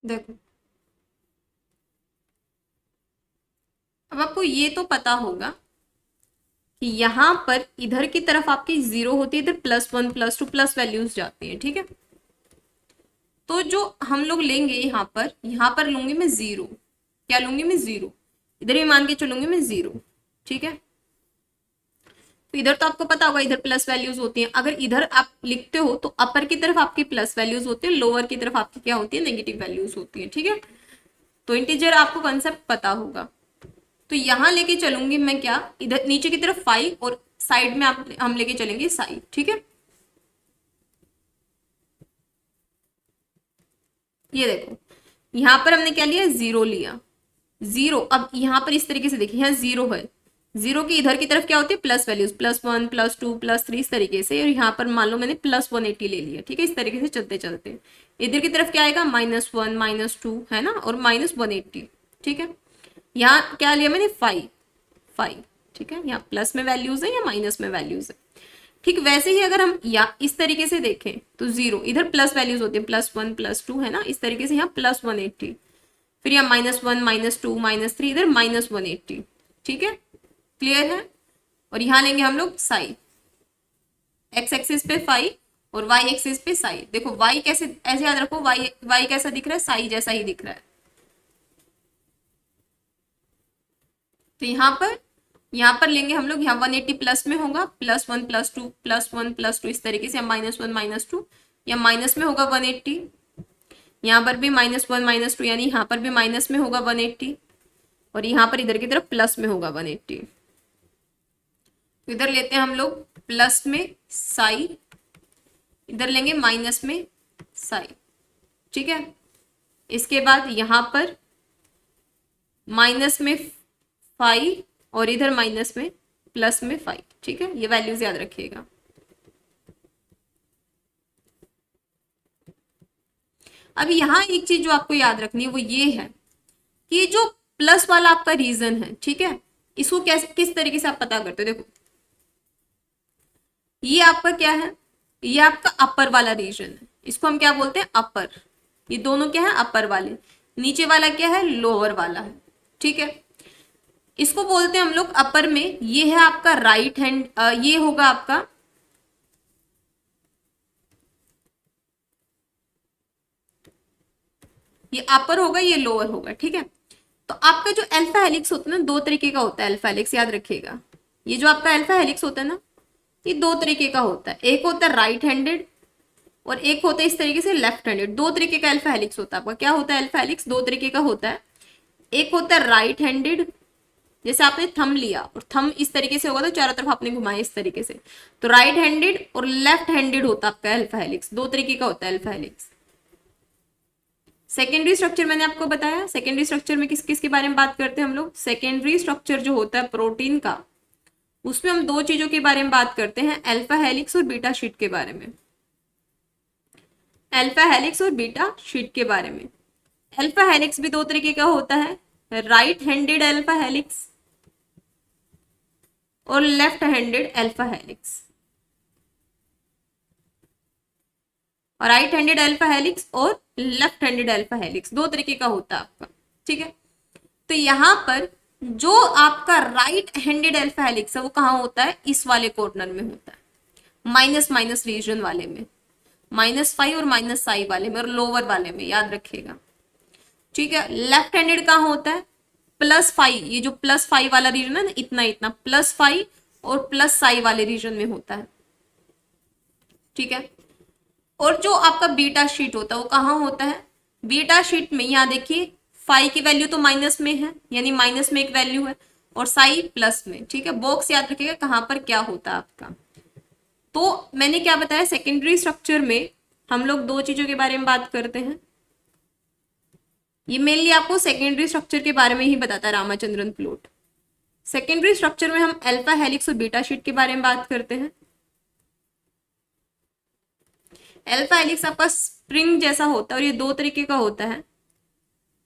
देखो, अब आपको ये तो पता होगा कि यहाँ पर इधर की तरफ आपकी जीरो होती है, इधर +1 +2 प्लस वैल्यूज जाती है। ठीक है, तो जो हम लोग लेंगे यहाँ पर लूंगी मैं जीरो। क्या लूंगी मैं, जीरो। इधर भी मान के चलूंगी मैं जीरो। ठीक है, तो इधर तो आपको पता होगा, इधर प्लस वैल्यूज होती हैं। अगर इधर आप लिखते हो तो अपर की तरफ आपकी प्लस वैल्यूज होती है, लोअर की तरफ आपकी क्या होती है, नेगेटिव वैल्यूज होती है। ठीक है, तो इंटीजर आपको कंसेप्ट पता होगा। तो यहाँ लेके चलूंगी मैं क्या, इधर नीचे की तरफ 5 और साइड में आप हम लेके चलेंगे साई। ठीक है, ये देखो, यहाँ पर हमने क्या लिया, जीरो लिया। जीरो, अब यहाँ पर इस तरीके से देखिए, यहाँ जीरो है, जीरो की इधर की तरफ क्या होती है, प्लस वैल्यूज, +1 +2 +3 इस तरीके से। और यहाँ पर मान लो मैंने +180 ले लिया। ठीक है, इस तरीके से चलते चलते इधर की तरफ क्या आएगा, -1 -2 है ना, और -180। ठीक है, यहाँ क्या लिया मैंने, 5 5। ठीक है, यहाँ प्लस में वैल्यूज है या माइनस में वैल्यूज है। ठीक वैसे ही अगर हम या इस तरीके से देखें तो जीरो, इधर प्लस वैल्यूज होती है, +1 +2 है ना, इस तरीके से यहाँ +180। फिर यहाँ -1 -2 -3, इधर -180। ठीक है, क्लियर है। और यहाँ लेंगे हम लोग साई, एक्स एक्सिस पे 5 और वाई एक्सिस पे साई। देखो वाई कैसे, ऐसे याद रखो, वाई वाई कैसा दिख रहा है, साई जैसा ही दिख रहा है। तो यहाँ पर लेंगे हम लोग, यहाँ 180 प्लस में होगा, +1 +2 +1 +2 इस तरीके से, -1 -2, या माइनस में होगा 180। यहाँ पर भी -1 -2, यानी यहाँ पर भी माइनस में होगा 180, और यहाँ पर इधर की तरफ प्लस में होगा 180। तो इधर लेते हैं हम लोग प्लस में साई, इधर लेंगे माइनस में साई। ठीक है, इसके बाद यहां पर माइनस में 5 और इधर माइनस में प्लस में 5। ठीक है, ये वैल्यूज याद रखिएगा। अब यहाँ एक चीज जो आपको याद रखनी है वो ये है कि जो प्लस वाला आपका रीजन है, ठीक है, इसको कैसे किस तरीके से आप पता करते हो। देखो ये आपका क्या है, ये आपका अपर वाला रीजन है, इसको हम क्या बोलते हैं, अपर। ये दोनों क्या है, अपर वाले। नीचे वाला क्या है, लोअर वाला है। ठीक है, इसको बोलते हैं हम लोग अपर में, ये है आपका राइट हैंड, ये होगा आपका ये अपर होगा, ये लोअर होगा। ठीक है, तो आपका जो अल्फा हेलिक्स होता है ना, दो तरीके का होता है अल्फा हेलिक्स, याद रखिएगा। ये जो आपका अल्फा हेलिक्स होता है ना, ये दो तरीके का होता है। एक होता है राइट हैंडेड और एक होता है इस तरीके से लेफ्ट हैंडेड। दो तरीके का अल्फा हेलिक्स होता है आपका। क्या होता है अल्फा हेलिक्स, दो तरीके का होता है। एक होता है राइट हैंडेड, जैसे आपने थंब लिया और थंब इस तरीके से होगा तो चारों तरफ आपने घुमाया इस तरीके से, तो राइट हैंडेड। और लेफ्ट हैंडेड होता है आपका अल्फा हेलिक्स। दो तरीके का होता है अल्फा हेलिक्स। सेकेंडरी स्ट्रक्चर मैंने आपको बताया। सेकेंडरी स्ट्रक्चर में किस किस के बारे में बात करते हैं हम लोग। सेकेंडरी स्ट्रक्चर जो होता है प्रोटीन का, उसमें हम दो चीजों के बारे में बात करते हैं, अल्फा हेलिक्स और बीटा शीट के बारे में। अल्फा हेलिक्स और बीटा शीट के बारे में। अल्फा हेलिक्स भी दो तरीके का होता है, राइट हैंडेड अल्फा हेलिक्स और लेफ्ट हैंडेड अल्फा हेलिक्स। और राइट हैंडेड अल्फा हेलिक्स और लेफ्ट हैंडेड अल्फा हेलिक्स दो तरीके का होता है आपका। ठीक है, तो यहां पर जो आपका राइट हैंडेड अल्फा हेलिक्स है वो कहाँ होता है, इस वाले कॉर्नर में होता है, माइनस माइनस रीजन वाले में, -5 और -साई वाले में और लोअर वाले में, याद रखिएगा। ठीक है, लेफ्ट हैंडेड कहाँ होता है, +5, ये जो +5 वाला रीजन है ना, इतना इतना +5 और +साई वाले रीजन में होता है। ठीक है, और जो आपका बीटा शीट होता है वो कहाँ होता है, बीटा शीट में यहाँ देखिए फाई की वैल्यू तो माइनस में है, यानी माइनस में एक वैल्यू है, और साई प्लस में। ठीक है, बॉक्स याद रखिएगा कहाँ पर क्या होता है आपका। तो मैंने क्या बताया, सेकेंडरी स्ट्रक्चर में हम लोग दो चीजों के बारे में बात करते हैं। ये मेनली आपको सेकेंडरी स्ट्रक्चर के बारे में ही बताता है रामाचंद्रन प्लॉट। सेकेंडरी स्ट्रक्चर में हम अल्फा हेलिक्स और बीटा शीट के बारे में बात करते हैं। अल्फा हेलिक्स आपका स्प्रिंग जैसा होता है और ये दो तरीके का होता है,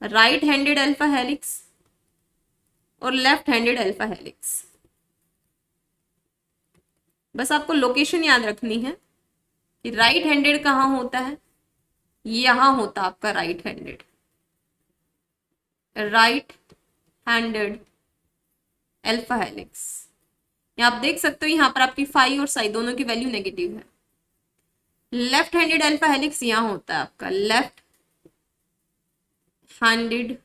राइट हैंडेड अल्फा हेलिक्स और लेफ्ट हैंडेड अल्फा हेलिक्स। बस आपको लोकेशन याद रखनी है कि राइट हैंडेड कहाँ होता है, यहां होता है आपका right handed, right handed alpha helix. यहाँ आप देख सकते हो, यहाँ पर आपकी फाई और साई दोनों की वैल्यू नेगेटिव है। लेफ्ट हैंडेड अल्फा हेलिक्स यहाँ होता है आपका लेफ्ट हैंडेड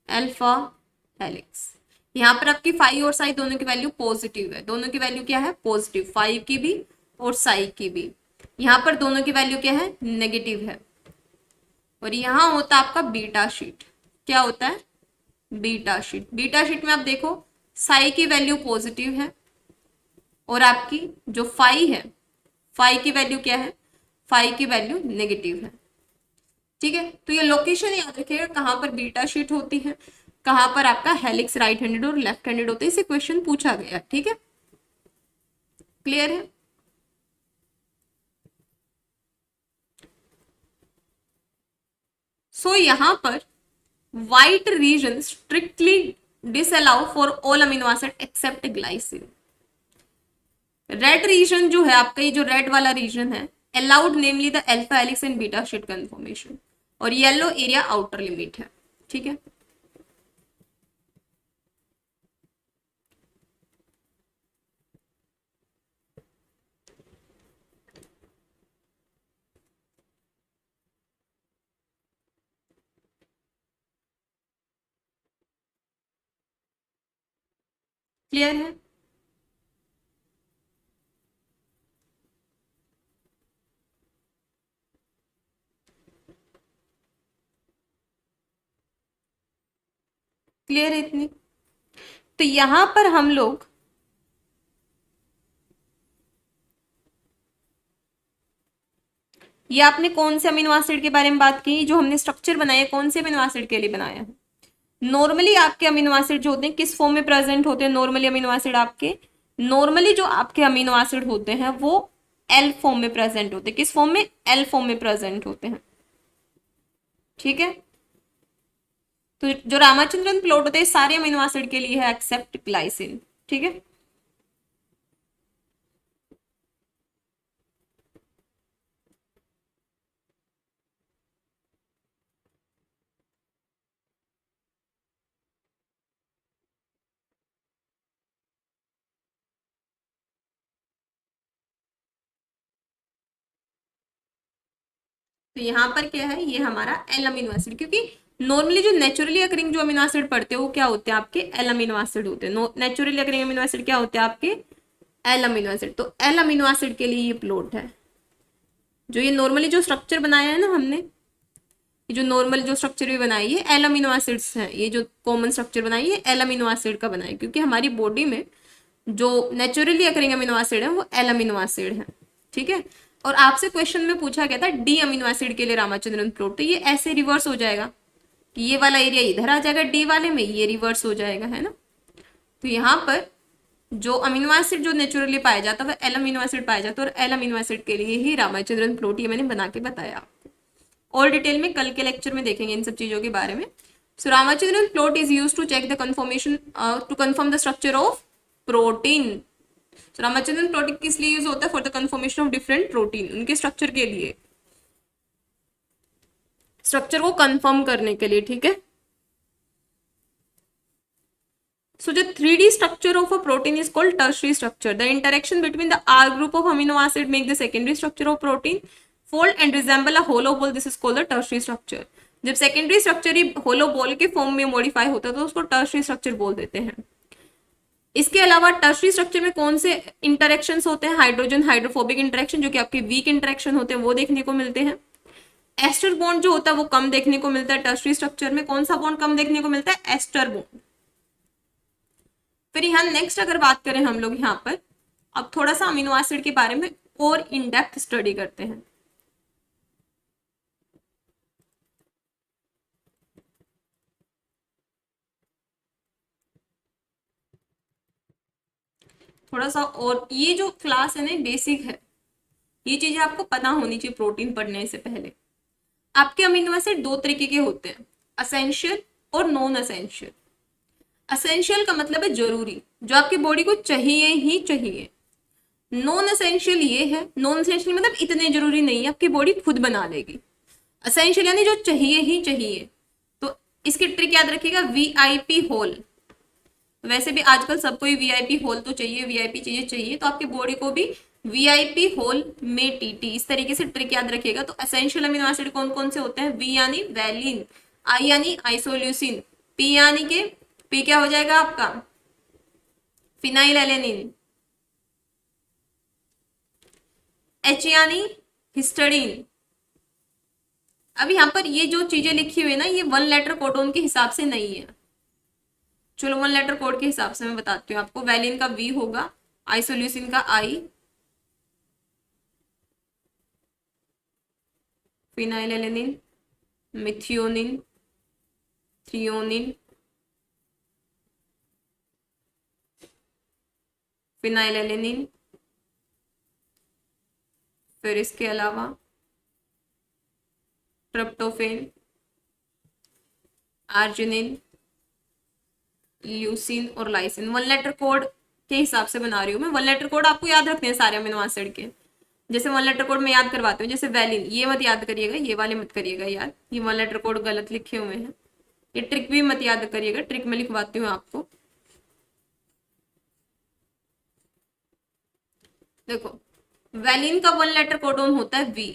अल्फा हेलिक्स। यहाँ पर आपकी फाई और साई दोनों की वैल्यू पॉजिटिव है। दोनों की वैल्यू क्या है, पॉजिटिव, फाइव की भी और साई की भी। यहाँ पर दोनों की वैल्यू क्या है, नेगेटिव है। और यहाँ होता है आपका बीटा शीट। क्या होता है, बीटा शीट। बीटा शीट में आप देखो साई की वैल्यू पॉजिटिव है और आपकी जो फाई है, फाई की वैल्यू क्या है, फाई की वैल्यू नेगेटिव है। ठीक है, तो ये लोकेशन याद रखिएगा कहाँ पर बीटा शीट होती है, कहाँ पर आपका हेलिक्स राइट हैंडेड और लेफ्ट हैंडेड होते हैं। इसे क्वेश्चन पूछा गया। ठीक है, क्लियर है। सो यहां पर white region strictly disallow for all amino acid except glycine. Red region जो है आपका, ये जो रेड वाला रीजन है, allowed namely the alpha helix and beta sheet conformation, और येलो एरिया आउटर लिमिट है। ठीक है, क्लियर है। क्लियर है इतनी। तो यहां पर हम लोग ये आपने कौन से अमीनो एसिड के बारे में बात की, जो हमने स्ट्रक्चर बनाया कौन से अमीनो एसिड के लिए बनाया है। नॉर्मली आपके अमीनो एसिड जो होते हैं किस फॉर्म में प्रेजेंट होते हैं, नॉर्मली अमीनो एसिड आपके, नॉर्मली जो आपके अमीनो एसिड होते हैं वो एल फॉर्म में प्रेजेंट होते हैं। किस फॉर्म में, एल फॉर्म में प्रेजेंट होते हैं। ठीक है, तो जो रामाचंद्रन प्लॉट होते हैं सारे अमीनो एसिड के लिए है एक्सेप्ट ग्लाइसिन। ठीक है, तो यहाँ पर क्या है, ये हमारा एल अमीनो एसिड, क्योंकि नॉर्मली जो नेचुरली अकरिंग जो अमीनो एसिड पढ़ते हैं वो क्या होते हैं आपके एल अमीनो एसिड होते हैं। नेचुरली अकरिंग अमीनो एसिड क्या होते हैं आपके एल अमीनो एसिड। तो एल अमीनो एसिड के लिए ये प्लॉट है। जो ये नॉर्मली जो स्ट्रक्चर बनाया है ना हमने, ये जो नॉर्मल जो स्ट्रक्चर भी बनाई है एल अमीनो एसिड्स है, ये जो कॉमन स्ट्रक्चर बनाई है एल अमीनो एसिड का बनाई, क्योंकि हमारी बॉडी में जो नेचुरली अकरिंग अमीनो एसिड है वो एल अमीनो एसिड है। ठीक है, और आपसे क्वेश्चन में पूछा गया था डी अमीनो एसिड के लिए रामाचंद्रन प्लॉट, तो ये ऐसे रिवर्स हो जाएगा कि ये वाला एरिया इधर आ जाएगा, डी वाले में ये रिवर्स हो जाएगा, है ना। तो यहाँ पर जो अमीनो एसिड जो नेचुरली पाया जाता है वह एल अमीनो एसिड पाया जाता है, और एल अमीनो एसिड के लिए ही रामाचंद्रन प्लॉट ये मैंने बना के बताया। और डिटेल में कल के लेक्चर में देखेंगे इन सब चीजों के बारे में। So Ramachandran plot is use to check the conformation, to confirm the structure of protein. तो रामाचंद्रन प्लॉट किस लिए यूज होता है, for the conformation of different protein, उनके स्ट्रक्चर के लिए, स्ट्रक्चर को कंफर्म करने के लिए। ठीक है, so the 3D structure of a protein is called tertiary structure. The interaction between the R group of amino acid make the secondary structure of protein fold and resemble a hollow ball. This is called the tertiary structure. जब secondary structure ही होलो ball के form में modify होता है तो उसको tertiary structure बोल देते हैं। इसके अलावा टर्शरी स्ट्रक्चर में कौन से इंटरेक्शंस होते हैं, हाइड्रोजन हाइड्रोफोबिक इंटरेक्शन जो कि आपके वीक इंटरेक्शन होते हैं वो देखने को मिलते हैं। एस्टर बॉन्ड जो होता है वो कम देखने को मिलता है टर्शरी स्ट्रक्चर में। कौन सा बॉन्ड कम देखने को मिलता है, एस्टर बॉन्ड। फिर यहाँ नेक्स्ट अगर बात करें हम लोग यहाँ पर, अब थोड़ा सा अमीनो एसिड के बारे में और इन डेप्थ स्टडी करते हैं। थोड़ा सा, और ये जो क्लास है ना बेसिक है, ये चीजें आपको पता होनी चाहिए प्रोटीन पढ़ने से पहले। आपके अमीनो एसिड दो तरीके के होते हैं, असेंशियल और नॉन असेंशियल। असेंशियल का मतलब है जरूरी, जो आपकी बॉडी को चाहिए ही चाहिए। नॉन असेंशियल ये है, नॉन असेंशियल मतलब इतने जरूरी नहीं है, आपकी बॉडी खुद बना लेगी। असेंशियल यानी जो चाहिए ही चाहिए। तो इसकी ट्रिक याद रखिएगा, वीआईपी होल। वैसे भी आजकल सबको ही वीआईपी होल तो चाहिए, वीआईपी चीजें चाहिए, तो आपकी बॉडी को भी वीआईपी होल में टीटी, इस तरीके से ट्रिक याद रखिएगा। तो एसेंशियल अमीनो एसिड कौन कौन से होते हैं, वी यानी वैलिन, आई यानी आइसोल्यूसिन, पी यानी के, पी क्या हो जाएगा आपका फिनाइल एलेनिन, एच यानी हिस्टडीन। अब यहाँ पर ये जो चीजें लिखी हुई है ना, ये वन लेटर कोडोन के हिसाब से नहीं है। चलो वन लेटर कोड के हिसाब से मैं बताती हूँ आपको। वैलिन का वी होगा, आइसोल्यूसिन का I, phenyl alanine, methionine, threonine, phenyl alanine, फिर इसके अलावा ट्रिप्टोफेन, आर्जिनिन, ल्यूसिन और लाइसिन। वन लेटर कोड के हिसाब से बना रही हूँ मैं। वन लेटर कोड आपको याद रखते हैं सारे अमीनो एसिड के। जैसे वन लेटर कोड में याद करवाती हूँ, जैसे वैलिन, ये मत याद करिएगा, ये वाले मत करिएगा यार, ये वन लेटर कोड गलत लिखे हुए हैं। ये ट्रिक भी मत याद करिएगा, ट्रिक में लिखवाती हूँ आपको। देखो, वैलिन का वन लेटर कोडोन होता है वी,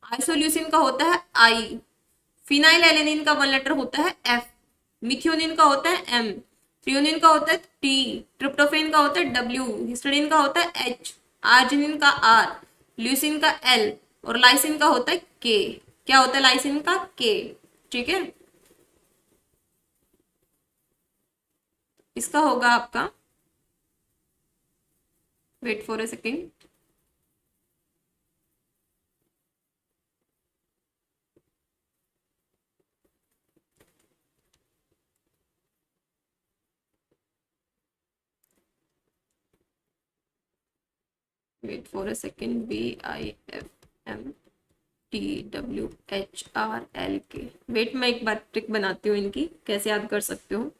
आइसोल्यूसिन का होता है आई, फिनाइल एलेनिन का वन लेटर होता है एफ, मिथियोनिन का होता है एम, थ्रियोनिन का होता है टी, ट्रिप्टोफेन का होता है डब्ल्यू, हिस्टडीन का होता है एच, आर्जिनिन का आर, ल्यूसिन का एल और लाइसिन का होता है के। क्या होता है लाइसिन का, के। ठीक है, इसका होगा आपका, wait for a second, wait for a second, BIFMTWHRLK। Wait, मैं एक बार ट्रिक बनाती हूँ इनकी, कैसे याद कर सकते हो।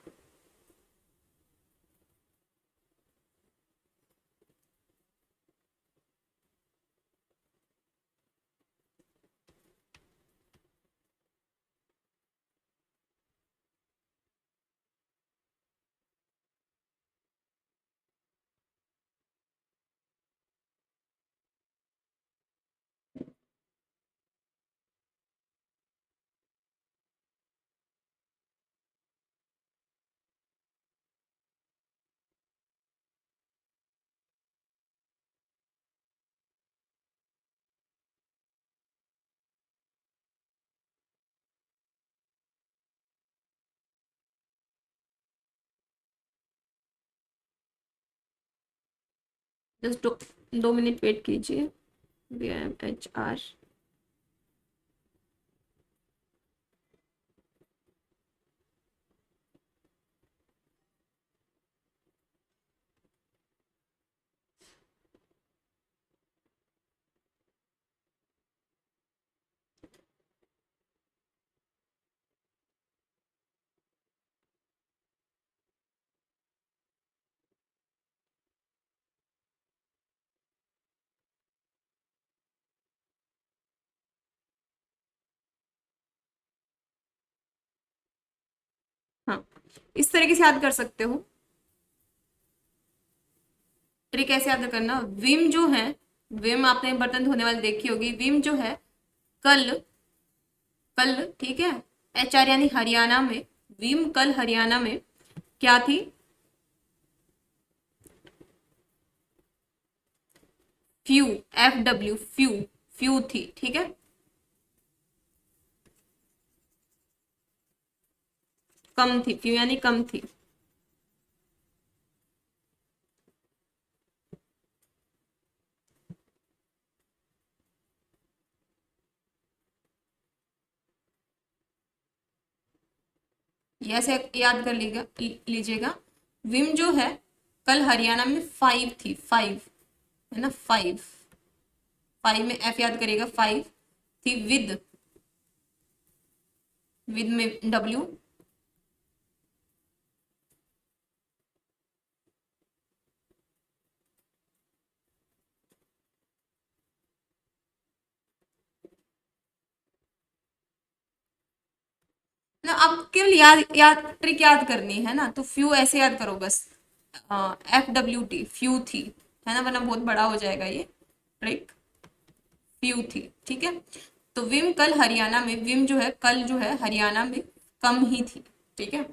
जस्ट 2 मिनट वेट कीजिए। BIMHR। हाँ, इस तरीके से याद कर सकते हो। ट्रिक कैसे याद करना, विम जो है, विम आपने बर्तन धोने वाली देखी होगी, विम जो है, कल, कल, ठीक है, HR यानी हरियाणा में, विम कल हरियाणा में क्या थी, फ्यू, FW, फ्यू, फ्यू थी, ठीक है, कम थी, फ्यू यानी कम थी। ये ऐसे याद कर लीजिएगा, विम जो है कल हरियाणा में 5 थी, 5 है ना, 5, 5 में F याद करिएगा, 5 थी, विद में W, ना आप केवल याद याद ट्रिक याद करनी है ना, तो फ्यू ऐसे याद करो बस, FWT, फ्यू थी, है ना, वरना बहुत बड़ा हो जाएगा ये ट्रिक, फ्यू थी, ठीक है। तो विम कल हरियाणा में, विम जो है कल जो है हरियाणा में कम ही थी, ठीक है।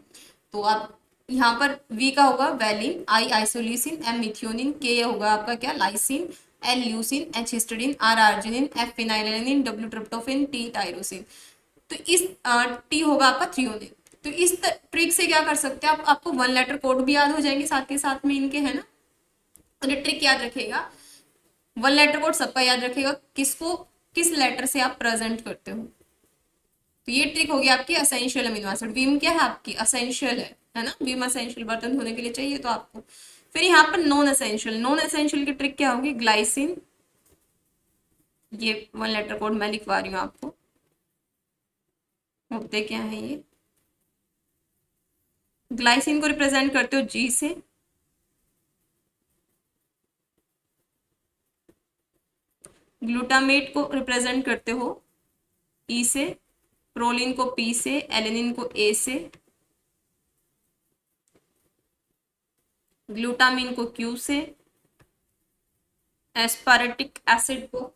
तो आप यहाँ पर वी का होगा valine, I isoleucine, M methionine, K होगा आपका क्या, lysine, L leucine, H histidine, R arginine, F phenylalanine, W tryptophan, T tyrosine. तो इस टी होगा आपका थ्रियोनिन। तो इस ट्रिक से क्या कर सकते हैं आप, आपको 1 लेटर कोड भी याद हो जाएंगे साथ के साथ में इनके, है ना। तो ये ट्रिक याद रखेगा, 1 लेटर कोड सबका याद रखेगा, किसको किस लेटर से आप प्रेजेंट करते हो। तो ये ट्रिक होगी आपकी असेंशियल अमीनो एसिड, विम क्या है आपकी असेंशियल है ना, विम असेंशियल बर्तन धोने के लिए चाहिए तो आपको। फिर यहाँ पर नॉन एसेंशियल, नॉन एसेंशियल की ट्रिक क्या होगी, ग्लाइसिन, ये 1 लेटर कोड मैं लिखवा रही हूँ आपको, होते क्या है ये, ग्लाइसिन को रिप्रेजेंट करते हो जी से, ग्लूटामेट को रिप्रेजेंट करते हो ई से, प्रोलिन को पी से, एलेनिन को ए से, ग्लूटामिन को क्यू से, एस्पारेटिक एसिड को,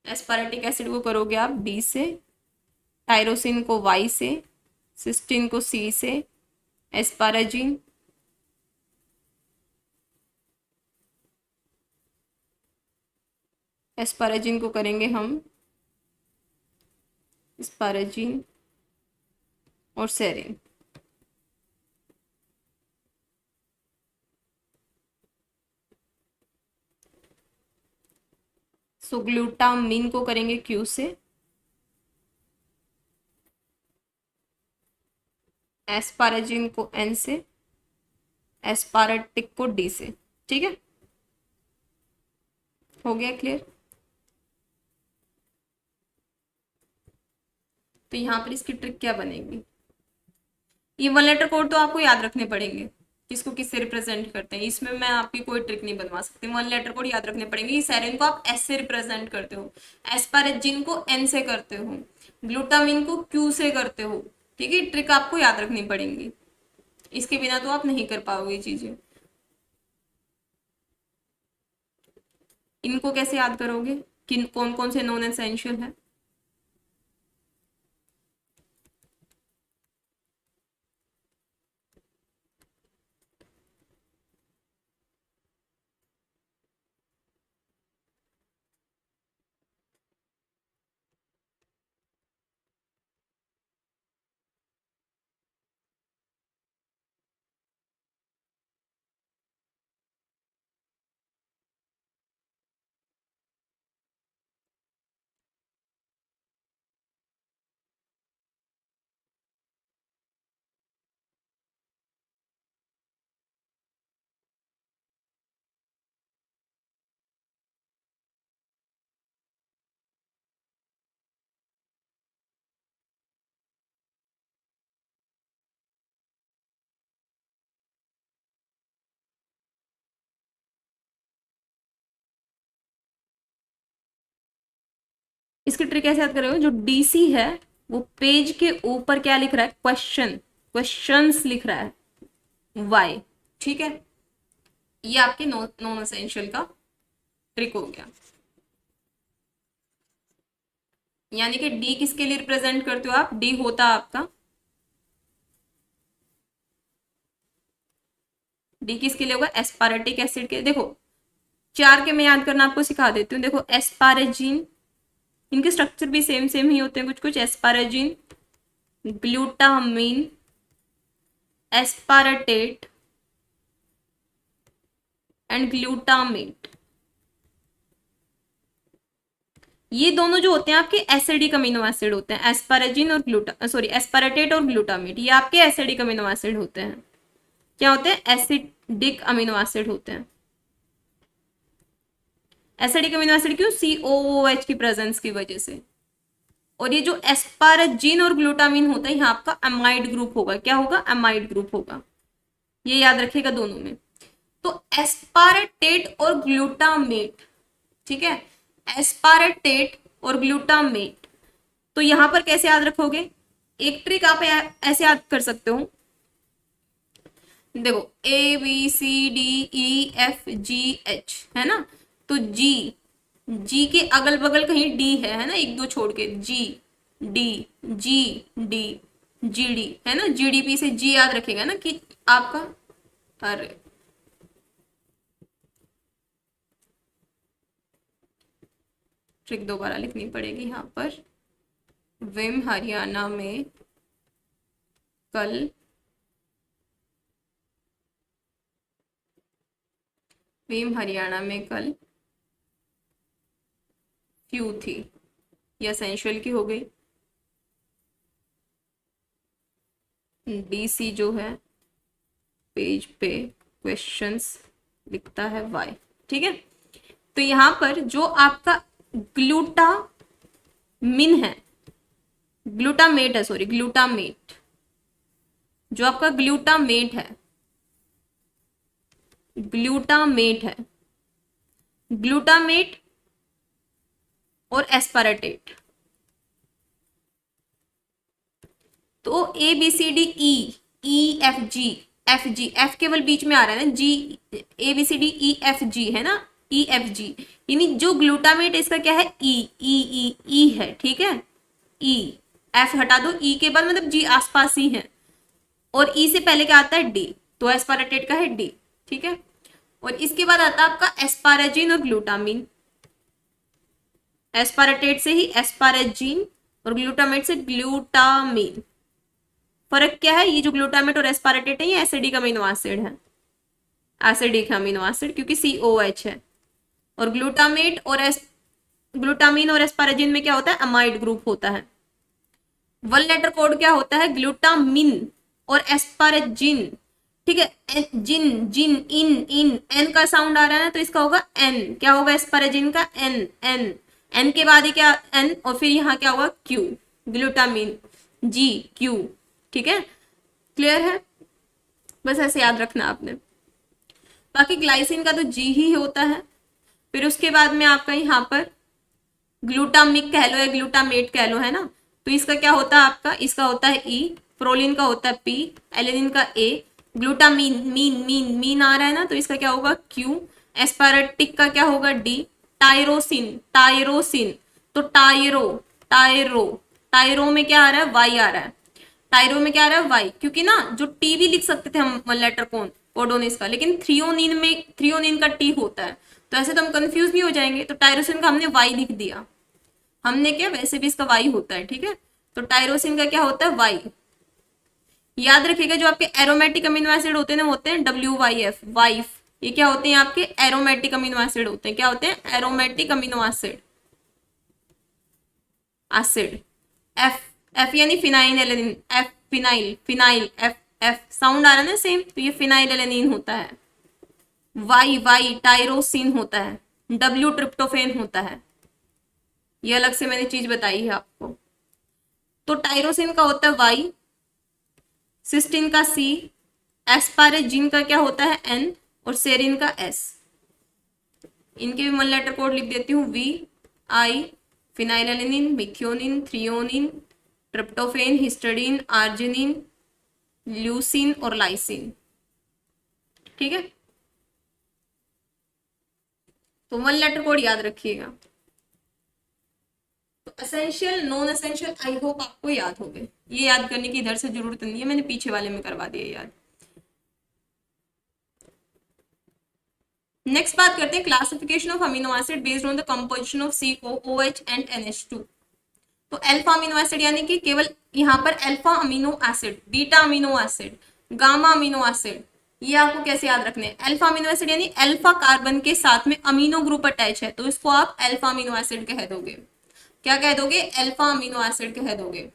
एस्पारेटिक एसिड को करोगे आप डी से, टायरोसिन को वाई से, सिस्टीन को सी से, एस्पाराजिन, एस्पाराजिन को करेंगे हम एस्पाराजिन और सेरिन। सो ग्लूटामिन को करेंगे क्यू से, एस्पारेजिन को एन से, एस्पारेटिक को डी से। ठीक है, हो गया क्लियर। तो यहाँ पर इसकी ट्रिक क्या बनेगी, ये वन लेटर कोड तो आपको याद रखने पड़ेंगे, किसको किससे रिप्रेजेंट करते हैं, इसमें मैं आपकी कोई ट्रिक नहीं बनवा सकती। वन लेटर कोड याद रखने पड़ेंगे। सेरिन को आप एस से रिप्रेजेंट करते हो, एस्पारेजिन को एन से करते हो, ग्लूटामिन को क्यू से करते हो। ठीक है, ट्रिक आपको याद रखनी पड़ेंगी, इसके बिना तो आप नहीं कर पाओगे चीजें। इनको कैसे याद करोगे, किन कौन कौन से नॉन एसेंशियल है। इसकी ट्रिक कैसे याद करोगे, जो डीसी है वो पेज के ऊपर क्या लिख रहा है, क्वेश्चन, क्वेश्चंस लिख रहा है, वाई। ठीक है, ये आपके नॉन एसेंशियल का ट्रिक हो गया। यानी कि डी किसके लिए रिप्रेजेंट करते हो आप, डी होता आपका, डी किसके लिए होगा, एस्पारेटिक एसिड के। देखो चार के मैं याद करना आपको सिखा देती हूँ। देखो एस्पारेजिन, इनके स्ट्रक्चर भी सेम सेम ही होते हैं कुछ कुछ। एस्पारेजिन, ग्लूटामीन, एस्पारेटेट एंड ग्लूटामेट, ये दोनों जो होते हैं आपके एसिडिक अमीनो एसिड होते हैं। एस्पारेजिन और एस्पारेटेट और ग्लूटामेट, ये आपके एसिडिक अमीनो एसिड होते हैं। क्या होते हैं, एसिडिक अमीनो एसिड होते हैं। एसिडिक अमीनो एसिड क्यों, COOH की प्रेजेंस की वजह से। और ये जो एस्पारेजिन और ग्लूटामिन होता है, यहाँ आपका अमाइड ग्रुप होगा। क्या होगा, अमाइड ग्रुप होगा, ये याद रखिएगा दोनों में। तो एस्पारेटेट और ग्लूटामेट, ठीक है, एस्पारेटेट और ग्लूटामेट, तो यहां पर कैसे याद रखोगे, एक ट्रिक आप ऐसे याद कर सकते हो। देखो ABCDEFGH है ना, तो जी के अगल बगल कहीं डी है ना, एक दो छोड़ के, GD है ना, GDP से जी याद रखेगा ना कि आपका, अरे ट्रिक दोबारा लिखनी पड़ेगी यहाँ पर। विम हरियाणा में कल, विम हरियाणा में कल क्यों थी, ये एसेंशियल की हो गई। डीसी जो है पेज पे क्वेश्चंस लिखता है वाई। ठीक है, तो यहां पर जो आपका ग्लूटामिन है, ग्लूटामेट है, सॉरी ग्लूटामेट, जो आपका ग्लूटामेट है, ग्लूटामेट है, ग्लूटामेट और एस्पारेटेट, तो ABCDE, एफ केवल बीच में आ रहा है ना, जी, ABCDEFG है ना, EFG, यानी जो ग्लूटामेट इसका क्या है, ई है। ठीक है, ई, एफ हटा दो, ई के बाद मतलब जी आसपास ही है, और ई से पहले क्या आता है, डी, तो एस्पारेटेट का है डी। ठीक है, और इसके बाद आता है आपका एस्पारेजिन और ग्लूटामिन। एस्पारेटेट से ही एस्पारेजिन और ग्लूटामेट से ग्लूटामिन। फर्क क्या है, ये जो ग्लूटामेट और एस्पारेटेट है ये एसिडिक अमीनो एसिड है, एसिडिक अमीनो एसिड क्योंकि COH है। और ग्लूटामेट और ग्लूटामिन और एस्पारेजिन में क्या होता है, अमाइड ग्रुप होता है। वन लेटर कोड क्या होता है, ग्लूटामिन और एस्पारेजिन, ठीक है, जिन जिन इन इन एन का साउंड आ रहा है ना, तो इसका होगा एन, क्या होगा एस्पारेजिन का एन, एन एन के बाद ही क्या एन, और फिर यहाँ क्या होगा क्यू, ग्लूटामिन जी क्यू, ठीक है, क्लियर है, बस ऐसे याद रखना आपने। बाकी ग्लाइसिन का तो जी ही होता है। फिर उसके बाद में आपका यहाँ पर ग्लूटामिक कह लो या ग्लूटामेट कह लो, है ना, तो इसका क्या होता है आपका, इसका होता है ई, प्रोलिन का होता है पी, एलेनिन का ए, ग्लूटामीन मीन मीन मीन आ रहा है ना, तो इसका क्या होगा क्यू, एस्पारेटिक का क्या होगा डी, टायरोसिन टायरोसिन, तो टायरो टायरो टायरो में क्या आ रहा है वाई आ रहा है, टायरो में क्या आ रहा है वाई, क्योंकि ना जो टी भी लिख सकते थे हम वन लेटर कोडोनिस का, लेकिन थ्रियोनिन में थ्रियोनिन का टी होता है, तो ऐसे तो हम कंफ्यूज भी हो जाएंगे, तो टायरोसिन का हमने वाई लिख दिया, हमने क्या वैसे भी इसका वाई होता है, ठीक है, तो टायरोसिन का क्या होता है वाई। याद रखिएगा जो आपके एरोमेटिक अमीनो एसिड होते हैं ना, होते हैं डब्ल्यू वाई एफ, वाइफ, ये क्या होते हैं आपके एरोमेटिक अमीनो एसिड होते हैं, क्या होते हैं aromatic amino acid, acid, F, F यानी phenyl alanine, F phenyl phenyl, F F sound आ रहा है ना सेम, तो ये फिनाइल एलेनिन होता है, वाई वाई टायरोसिन होता है, डब्ल्यू ट्रिप्टोफेन होता है, ये अलग से मैंने चीज बताई है आपको। तो टायरोसिन का होता है वाई, सिस्टीन का सी, एस्पारेजिन का क्या होता है एन, और सेरिन का एस। इनके भी वन लेटर कोड लिख देती हूँ, V I, phenylalanine, methionine, threonine, tryptophan, histidine, arginine, leucine और लाइसिन, ठीक है, तो वन लेटर कोड याद रखिएगा। तो essential non essential I hope आपको याद हो गए, ये याद करने की इधर से जरूरत नहीं है, मैंने पीछे वाले में करवा दिया याद। नेक्स्ट बात करते हैं classification of amino acid based on the composition of COOH and NH2। तो अल्फा अमीनो एसिड यानी कि केवल यहाँ पर alpha amino acid, beta amino acid, gamma amino acid, ये आपको कैसे याद रखने हैं। अल्फा अमीनो एसिड यानी अल्फा कार्बन के साथ में अमीनो ग्रुप अटैच है, तो इसको आप अल्फा अमीनो एसिड कह दोगे, क्या कह दोगे अल्फा अमीनो एसिड कह दोगे।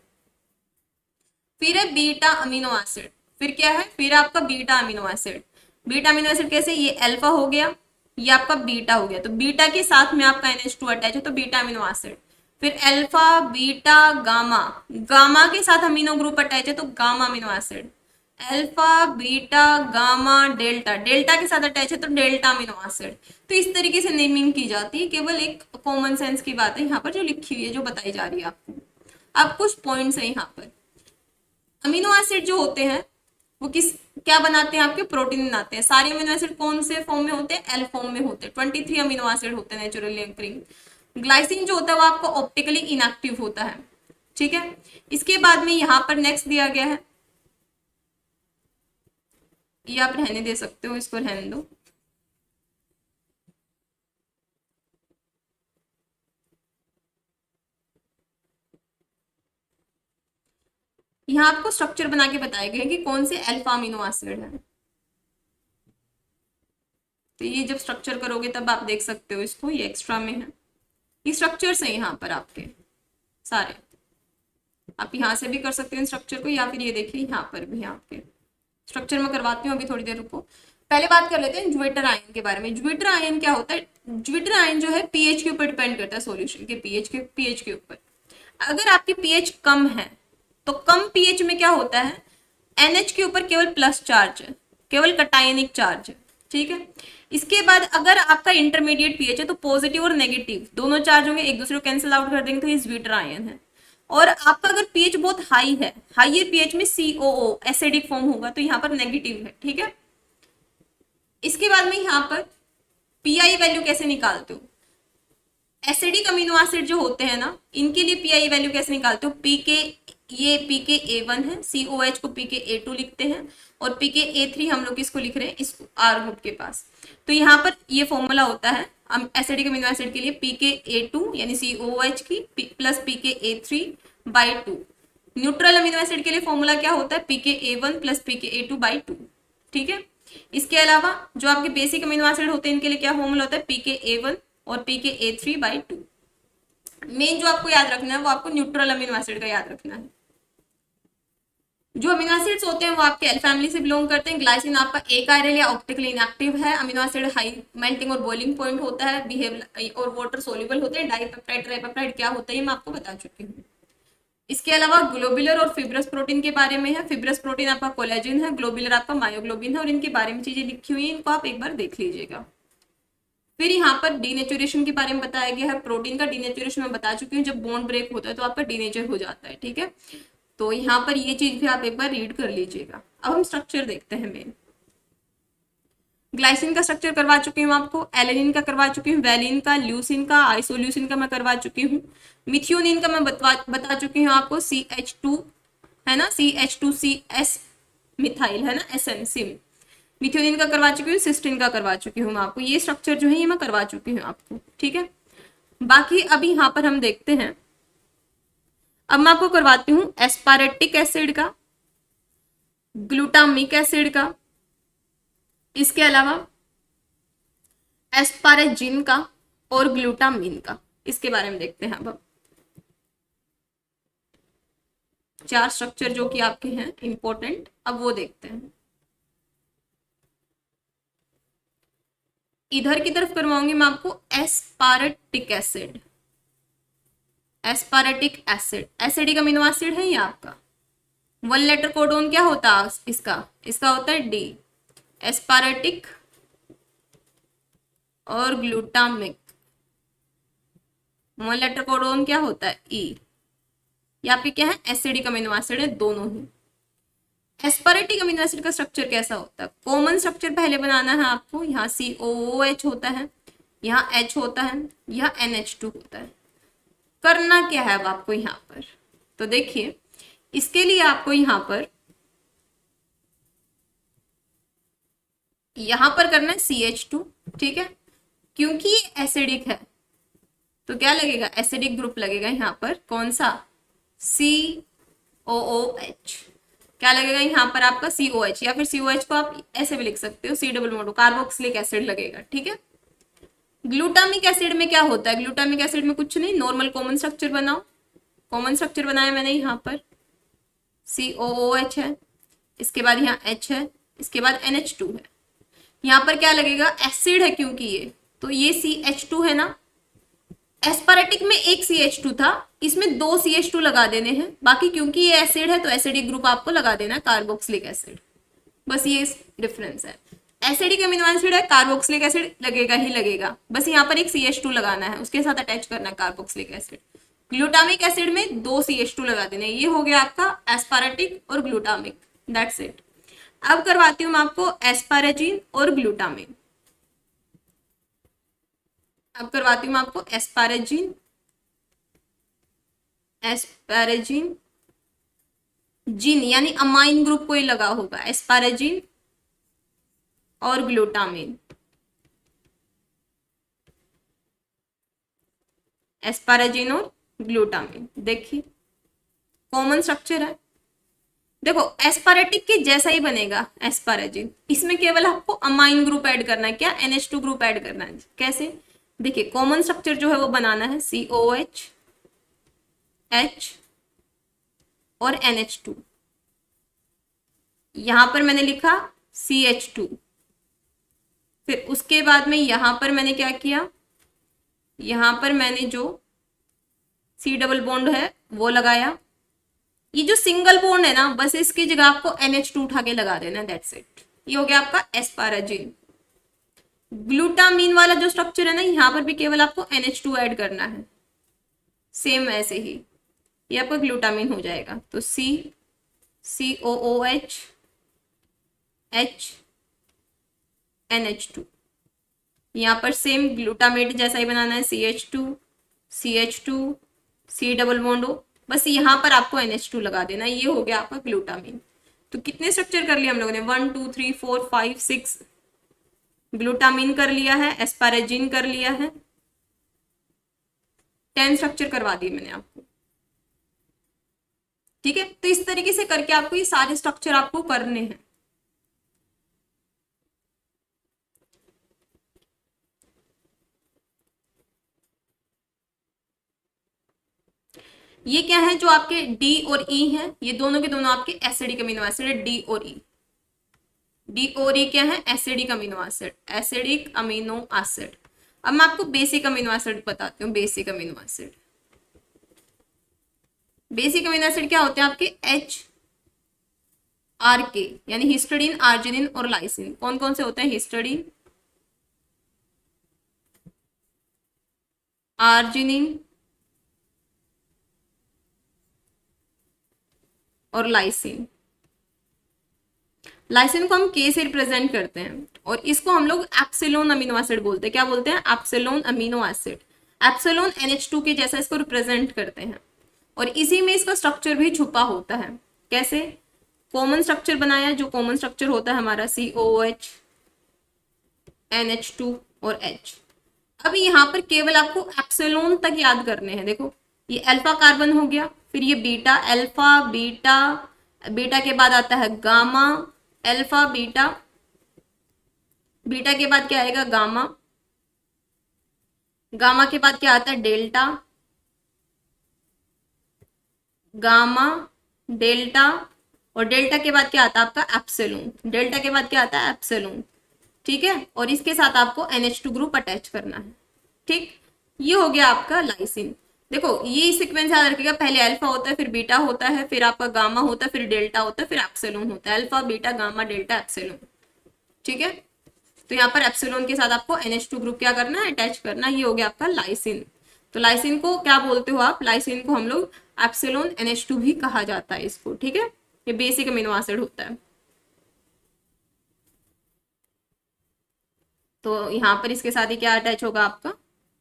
फिर है बीटा अमीनो एसिड, फिर क्या है, फिर आपका beta amino acid, beta amino acid कैसे, ये अल्फा हो गया, ये आपका बीटा हो गया, तो बीटा के साथ में आपका NH2 अटैच है, तो बीटा अमीनो एसिड। फिर अल्फा बीटा गामा, गामा के साथ अमीनो ग्रुप अटैच है, तो gamma amino acid. Alpha beta gamma delta, delta के साथ अटैच है, तो डेल्टा अमीनो एसिड। तो इस तरीके से नेमिंग की जाती है, केवल एक कॉमन सेंस की बात है यहाँ पर जो लिखी हुई है, जो बताई जा रही है आपको। अब कुछ पॉइंट्स है यहाँ पर, अमीनो एसिड जो होते हैं वो किस क्या बनाते हैं आपके, प्रोटीन बनाते हैं। सारे अमीनो एसिड कौन से फॉर्म में होते हैं, एल फॉर्म में होते हैं, 23 अमीनो एसिड होते हैं नेचुरली अकरिंग। ग्लाइसिन जो होता है वो आपको ऑप्टिकली इनएक्टिव होता है, ठीक है। इसके बाद में यहाँ पर नेक्स्ट दिया गया है, ये आप रहने दे सकते हो, इसको रहने दो। यहाँ आपको स्ट्रक्चर बना के बताए गए कि कौन से अल्फा अमीनो एसिड है, तो ये जब स्ट्रक्चर करोगे तब आप देख सकते हो इसको, ये एक्स्ट्रा में है, ये स्ट्रक्चर्स है यहाँ पर आपके सारे, आप यहाँ से भी कर सकते हो इन स्ट्रक्चर को, या फिर ये देखिए यहाँ पर भी आपके स्ट्रक्चर में करवाती हूँ, अभी थोड़ी देर रुको। पहले बात कर लेते हैं ज्विटर आयन के बारे में। ज्विटर आयन क्या होता है, ज्विटर आयन जो है पीएच के ऊपर डिपेंड करता है, सॉल्यूशन के पीएच के ऊपर। अगर आपकी पीएच कम है तो कम पीएच में क्या होता है, NH के ऊपर केवल प्लस चार्ज है, केवल कटायनिक चार्ज है, ठीक है। इसके बाद अगर आपका इंटरमीडिएट पीएच है तो पॉजिटिव और नेगेटिव दोनों चार्ज होंगे, एक दूसरे को कैंसिल आउट कर देंगे, तो ये ज्विटर आयन है। और आपका अगर पीएच बहुत हाई है, हाइयर पीएच में COO एसिडिक फॉर्म होगा, तो यहाँ पर नेगेटिव है, ठीक है। इसके बाद में यहाँ पर पीआई वैल्यू कैसे निकालते हो, एसिडिक अमीनो एसिड जो होते हैं ना, इनके लिए पीआई वैल्यू कैसे निकालते हो, पीके, ये PKA1 है, COH को PKA2 लिखते हैं, और PKA3 हम लोग इसको लिख रहे हैं इस R ग्रुप के पास। तो यहाँ पर ये फॉर्मूला होता है एसिडिक अमीनो एसिड के लिए, PKA2 यानी COH की plus PKA3/2। Neutral amino acid के लिए फॉर्मूला क्या होता है, PKA1 प्लस PKA2/2, ठीक है। इसके अलावा जो आपके बेसिक अमीनो एसिड होते हैं इनके लिए क्या फॉर्मूला होता है, PKA1 और PKA3/2। मेन जो आपको याद रखना है वो आपको न्यूट्रल अमीनो एसिड का याद रखना है। जो अमीनो एसिड्स होते हैं वो आपके एल फैमिली से बिलोंग करते हैं। ग्लाइसिन आपका अकायरल या ऑप्टिकली इनएक्टिव है। अमीनो एसिड हाई मेल्टिंग और बॉइलिंग पॉइंट होता है, बिहेव और वाटर सोल्यूबल होते हैं। डाइपेप्टाइड ट्राइपेप्टाइड क्या होता है ये मैं आपको बता चुकी हूँ। इसके अलावा ग्लोबुलर और फिब्रस प्रोटीन के बारे में है। फिब्रस प्रोटीन आपका कोलेजन है, ग्लोबुलर आपका मायोग्लोबिन है, और इनके बारे में चीजें लिखी हुई है, इनको आप एक बार देख लीजिएगा। फिर यहाँ पर डीनेचुरेशन के बारे में बताया गया है। प्रोटीन का डीनेचुरेशन मैं बता चुकी हूँ, जब बॉन्ड ब्रेक होता है तो आपका डीनेचर हो जाता है, ठीक है। तो यहाँ पर ये चीज भी आप एक बार रीड कर लीजिएगा। अब हम स्ट्रक्चर देखते हैं मेन। ग्लाइसिन का स्ट्रक्चर करवा चुकी हूँ आपको, एलेनिन का करवा चुकी हूँ, वैलिन का, ल्यूसिन का, आइसोल्यूसिन का मैं करवा चुकी हूँ। मिथियोनिन का मैं बता चुकी हूँ आपको, CH2 है ना, CH2CS मिथाइल है ना, SM सिम। मिथियोनिन का करवा चुकी हूँ, सिस्टीन का करवा चुकी हूँ मैं आपको। ये स्ट्रक्चर जो है ये मैं करवा चुकी हूँ आपको, ठीक है। बाकी अभी यहाँ पर हम देखते हैं, अब मैं आपको करवाती हूँ एस्पारेटिक एसिड का, ग्लूटामिक एसिड का, इसके अलावा एस्पारेजिन का और ग्लूटामिन का। इसके बारे में देखते हैं अब। चार स्ट्रक्चर जो कि आपके हैं इंपॉर्टेंट, अब वो देखते हैं। इधर की तरफ करवाऊंगी मैं आपको aspartic acid. Aspartic acid acidic amino acid है ये आपका। वन लेटर कोडोन क्या होता है इसका, इसका होता है D। एस्पारेटिक और ग्लूटामिक, वन लेटर कोडोन क्या होता है E। ये आपके क्या है, एसिडिक अमीनो एसिड है दोनों ही। एस्पारेटिक अमीनो एसिड का स्ट्रक्चर कैसा होता है, कॉमन स्ट्रक्चर पहले बनाना है आपको। यहाँ COOH होता है, यहाँ H होता है, यहाँ NH2 होता है। करना क्या है अब आपको यहाँ पर, तो देखिए इसके लिए आपको यहाँ पर करना है CH2, ठीक है। क्योंकि ये एसिडिक है तो क्या लगेगा, एसिडिक ग्रुप लगेगा यहाँ पर, कौन सा, COOH। क्या लगेगा यहाँ पर आपका COH, या फिर COH को आप ऐसे भी लिख सकते हो, C double bond carboxylic acid लगेगा, ठीक है। ग्लूटामिक एसिड में क्या होता है, ग्लूटामिक एसिड में कुछ नहीं, नॉर्मल कॉमन स्ट्रक्चर बनाओ। कॉमन स्ट्रक्चर बनाया मैंने यहाँ पर, COOH है, इसके बाद यहाँ H है, इसके बाद NH2 है। यहाँ पर क्या लगेगा, एसिड है क्योंकि ये, तो ये CH2 है ना। एस्पारेटिक में एक CH2 था, इसमें दो CH2 लगा देने हैं। बाकी क्योंकि ये एसिड है तो एसिडिक ग्रुप आपको लगा देना है, कार्बोक्सिलिक एसिड। बस ये डिफरेंस है। एसिडिक अमीनो एसिड है, कार्बोक्सिलिक एसिड लगेगा ही लगेगा, बस यहाँ पर एक CH2 लगाना है, उसके साथ अटैच करना है कार्बोक्सिलिक एसिड। ग्लूटामिक एसिड में दो CH2 लगा देने, ये हो गया आपका एस्पारेटिक और ग्लूटामिक, दैट्स इट। अब करवाती हूँ मैं आपको एस्पारेजिन और ग्लूटामिन। अब करवाती हूँ मैं आपको एस्पारेजिन, एस्पारेजिन जिन यानी अमाइन ग्रुप कोई लगा होगा, एस्पारेजिन और ग्लूटामिन। एस्पारेजिन और ग्लूटामिन देखिए कॉमन स्ट्रक्चर है। देखो एस्पारेटिक के जैसा ही बनेगा एस्पारेजिन, इसमें केवल आपको अमाइन ग्रुप ऐड करना है, क्या, NH2 ग्रुप ऐड करना है। कैसे, देखिए कॉमन स्ट्रक्चर जो है वो बनाना है, COH H और NH2। यहां पर मैंने लिखा CH2, फिर उसके बाद में यहां पर मैंने क्या किया, यहां पर मैंने जो C डबल बॉन्ड है वो लगाया। ये जो सिंगल बॉन्ड है ना, बस इसकी जगह आपको NH2 उठा के लगा देना, दैट्स इट। ये हो गया आपका एस्पाराजिन। ग्लूटामीन वाला जो स्ट्रक्चर है ना, यहाँ पर भी केवल आपको NH2 ऐड करना है, सेम ऐसे ही ये आपका ग्लूटामीन हो जाएगा। तो COOH H NH2, यहाँ पर सेम ग्लूटामेट जैसा ही बनाना है, CH2 C डबल बॉन्ड हो, बस यहाँ पर आपको NH2 लगा देना, ये हो गया आपका ग्लूटामीन। तो कितने स्ट्रक्चर कर लिया हम लोगों ने, 1 2 3 4 5 6। ग्लूटामीन कर लिया है, एस्पारेजिन कर लिया है, 10 स्ट्रक्चर करवा दिए मैंने आपको, ठीक है। तो इस तरीके से करके आपको ये सारे स्ट्रक्चर आपको करने हैं। ये क्या है जो आपके डी और ई हैं, ये दोनों के दोनों आपके एसिडिक अमीनो एसिड है, डी और ई। डी और ई क्या है, acidic amino acid, acidic amino acid. अब मैं आपको बेसिक अमीनो एसिड बताती हूँ। Basic amino acid, basic amino acid क्या होते हैं आपके, एच आर के, यानी हिस्टडीन, आर्जिनिन और लाइसिन। कौन कौन से होते हैं, हिस्टडीन, आर्जिनिन और लाइसिन। लाइसिन को हम के से रिप्रेजेंट करते हैं और इसको हम लोग एप्सिलोन अमीनो एसिड बोलते हैं। क्या बोलते हैं, epsilon amino acid. Epsilon NH2 के जैसा इसको रिप्रेजेंट करते हैं और इसी में इसका स्ट्रक्चर भी छुपा होता है। कैसे, कॉमन स्ट्रक्चर बनाया, जो कॉमन स्ट्रक्चर होता है हमारा COOH, NH2 और H। अब यहाँ पर केवल आपको एप्सिलोन तक याद करने हैं। देखो ये अल्फा कार्बन हो गया, फिर ये बीटा, अल्फा बीटा, बीटा के बाद आता है गामा, अल्फा बीटा, बीटा के बाद क्या आएगा, गामा, गामा के बाद क्या आता है, डेल्टा, गामा, डेल्टा, और डेल्टा के बाद क्या आता है आपका, एप्सिलॉन। डेल्टा के बाद क्या आता है, एप्सिलॉन। ठीक है, और इसके साथ आपको NH2 ग्रुप अटैच करना है। ठीक, ये हो गया आपका लाइसिन। देखो ये सीक्वेंस याद रखिएगा, पहले अल्फा होता है, फिर बीटा होता है, फिर आपका गामा होता है, फिर डेल्टा होता है, फिर एप्सिलॉन होता है। Alpha beta gamma delta epsilon. ठीक है, तो यहाँ पर एप्सिलॉन के साथ आपको NH2 ग्रुप क्या करना है, अटैच करना है। ये हो गया आपका लाइसिन। तो लाइसिन को क्या बोलते हो आप, लाइसिन को हम लोग एप्सिलॉन NH2 भी कहा जाता है इसको। ठीक है, ये बेसिक अमीनो एसिड होता है। तो यहाँ पर इसके साथ ही क्या अटैच होगा आपका,